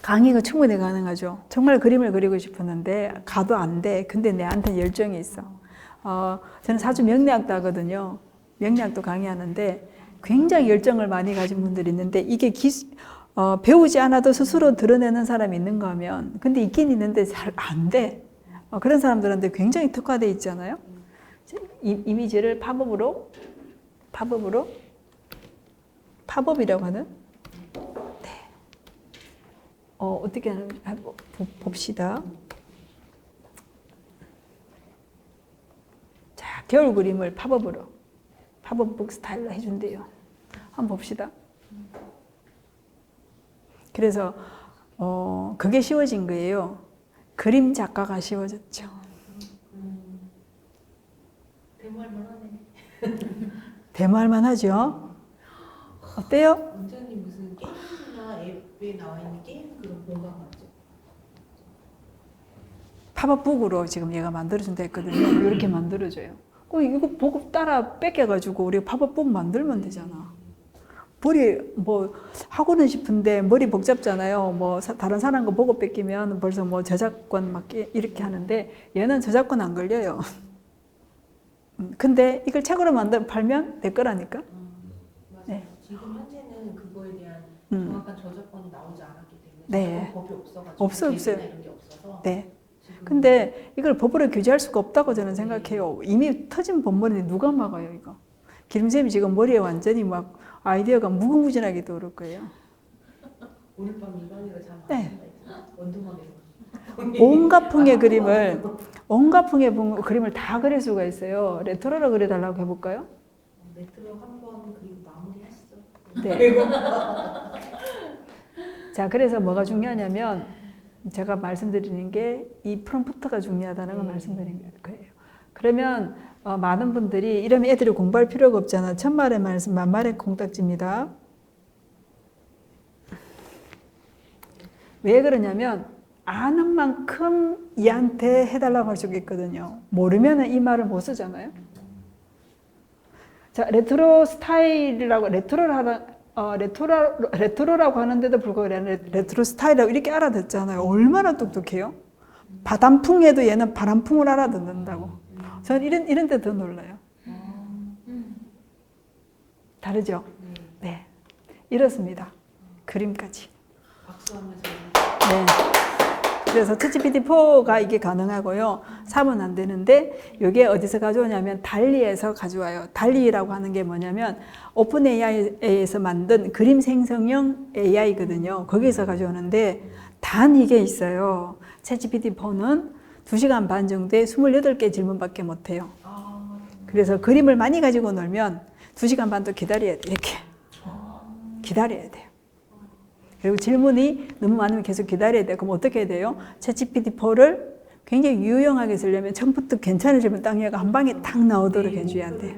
강의가 충분히 가능하죠. 정말 그림을 그리고 싶었는데 가도 안 돼. 근데 내한테 열정이 있어. 저는 사주 명리학도 하거든요. 명리학도 강의하는데 굉장히 열정을 많이 가진 분들이 있는데 이게 배우지 않아도 스스로 드러내는 사람이 있는가 하면 근데 있긴 있는데 잘 안 돼. 그런 사람들한테 굉장히 특화되어 있잖아요. 이미지를 팝업이라고 하는 어떻게 하는지 봅시다. 자, 겨울 그림을 팝업북 스타일로 해준대요. 한번 봅시다. 그래서 그게 쉬워진 거예요. 그림 작가가 쉬워졌죠. 대말만 하네. 대말만 하죠. 어때요? 원장님 무슨 게임이나 앱에 나와 있는 게임 그런 공간 같죠? 팝업북으로 지금 얘가 만들어준다 했거든요. 이렇게 만들어줘요. 이거 보고 따라 뺏겨가지고 우리가 팝업북 만들면 되잖아. 머리 뭐 하고는 싶은데 머리 복잡잖아요. 뭐 다른 사람 거 보고 뺏기면 벌써 뭐 저작권 막 이렇게 하는데 얘는 저작권 안 걸려요. 근데 이걸 책으로 팔면 내 거라니까. 맞아요. 네. 지금 현재는 그거에 대한 정확한 저작권이 나오지 않았기 때문에 네. 법이 없어가지고 없어요. 이런 게 없어서. 네. 근데 이걸 법으로 규제할 수가 없다고 저는 생각해요. 이미 터진 법머리인데 누가 막아요, 이거. 기름쌤이 지금 머리에 완전히 막 아이디어가 무궁무진하게 떠오를 거예요. 오늘 밤 이방이가 잠 안 네. 잔다. 원두막에서. 온갖 풍의 그림을 다 그릴 수가 있어요. 레트로로 그려달라고 해볼까요? 레트로 한번 그리고 마무리하시죠. 네. 자, 그래서 뭐가 중요하냐면 제가 말씀드리는 게 이 프롬프트가 중요하다는 걸 말씀드린 거예요. 그러면 많은 분들이 이러면 애들이 공부할 필요가 없잖아. 천말의 말씀 만말의 콩딱지입니다. 왜 그러냐면 아는 만큼 이한테 해달라고 할 수가 있거든요. 모르면 이 말을 못 쓰잖아요. 자, 레트로 스타일이라고 레트로라고 하는데도 불구하고 레트로 스타일이라고 이렇게 알아듣잖아요. 얼마나 똑똑해요? 바람풍에도 얘는 바람풍을 알아듣는다고. 저는 이런 데 더 놀라요. 다르죠? 네. 이렇습니다. 그림까지. 박수하면서. 네. 그래서 챗GPT-4가 이게 가능하고요. 3은 안 되는데 이게 어디서 가져오냐면 달리에서 가져와요. 달리라고 하는 게 뭐냐면 오픈 AI에서 만든 그림 생성형 AI거든요. 거기서 가져오는데 단 이게 있어요. 챗GPT-4는 2시간 반 정도에 28개 질문밖에 못 해요. 그래서 그림을 많이 가지고 놀면 2시간 반도 기다려야 돼. 이렇게. 기다려야 돼요. 그리고 질문이 너무 많으면 계속 기다려야 돼요. 그럼 어떻게 해야 돼요? 챗GPT-4를 굉장히 유용하게 쓰려면 처음부터 괜찮은 질문 딱 얘가 한 방에 딱 나오도록 해줘야 돼요.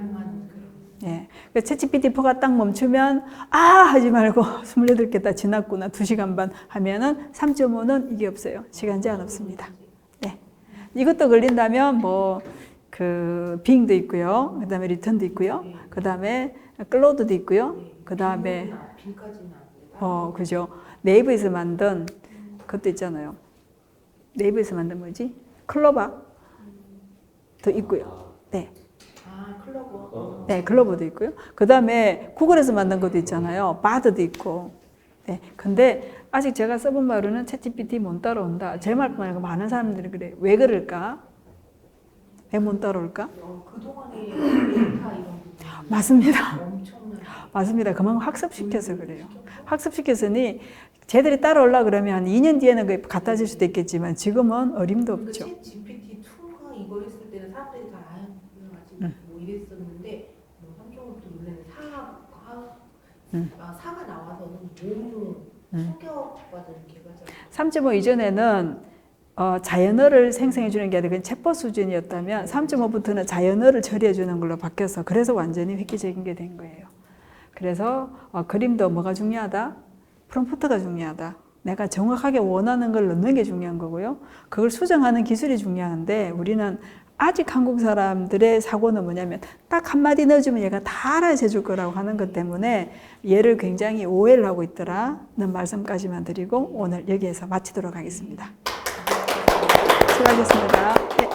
예. 챗GPT-4가 딱 멈추면 하지 말고 28개 다 지났구나 2시간 반 하면은 3.5는 이게 없어요. 시간 제한 없습니다. 네. 이것도 걸린다면 빙도 있고요. 그 다음에 리턴도 있고요. 그 다음에 클로드도 있고요. 그 다음에 그죠. 네이버에서 만든 그것도 있잖아요. 네이버에서 만든 뭐지? 클로바도 있고요. 네. 클로버. 네, 클로버도 있고요. 그 다음에 구글에서 만든 것도 있잖아요. 바드도 있고. 네. 근데 아직 제가 써본 바로는 챗GPT 못 따라온다. 제 말뿐만 아니라 많은 사람들이 그래. 왜 그럴까? 왜 못 따라올까? 그동안에 데이터 이런 맞습니다. 엄청난. 맞습니다. 그만큼 학습시켜서 그래요. 학습시켰으니 쟤들이 따라오려 그러면 한 2년 뒤에는 그게 갖다 줄 수도 있겠지만 지금은 어림도 없죠. GPT-2가 이걸 했을 때는 사람들이 다 아직 뭐 이랬었는데 3.5부터 원래는 음. 사가 나와서는 몸 소격받은 개발자. 3.5 이전에는 자연어를 생성해 주는 게 아니라 그냥 체포 수준이었다면 3.5부터는 자연어를 처리해 주는 걸로 바뀌어서 그래서 완전히 획기적인 게 된 거예요. 그래서 그림도 뭐가 중요하다? 프롬프트가 중요하다. 내가 정확하게 원하는 걸 넣는 게 중요한 거고요. 그걸 수정하는 기술이 중요한데 우리는 아직 한국 사람들의 사고는 뭐냐면 딱 한마디 넣어주면 얘가 다 알아서 해줄 거라고 하는 것 때문에 얘를 굉장히 오해를 하고 있더라는 말씀까지만 드리고 오늘 여기에서 마치도록 하겠습니다. 수고하셨습니다. 네.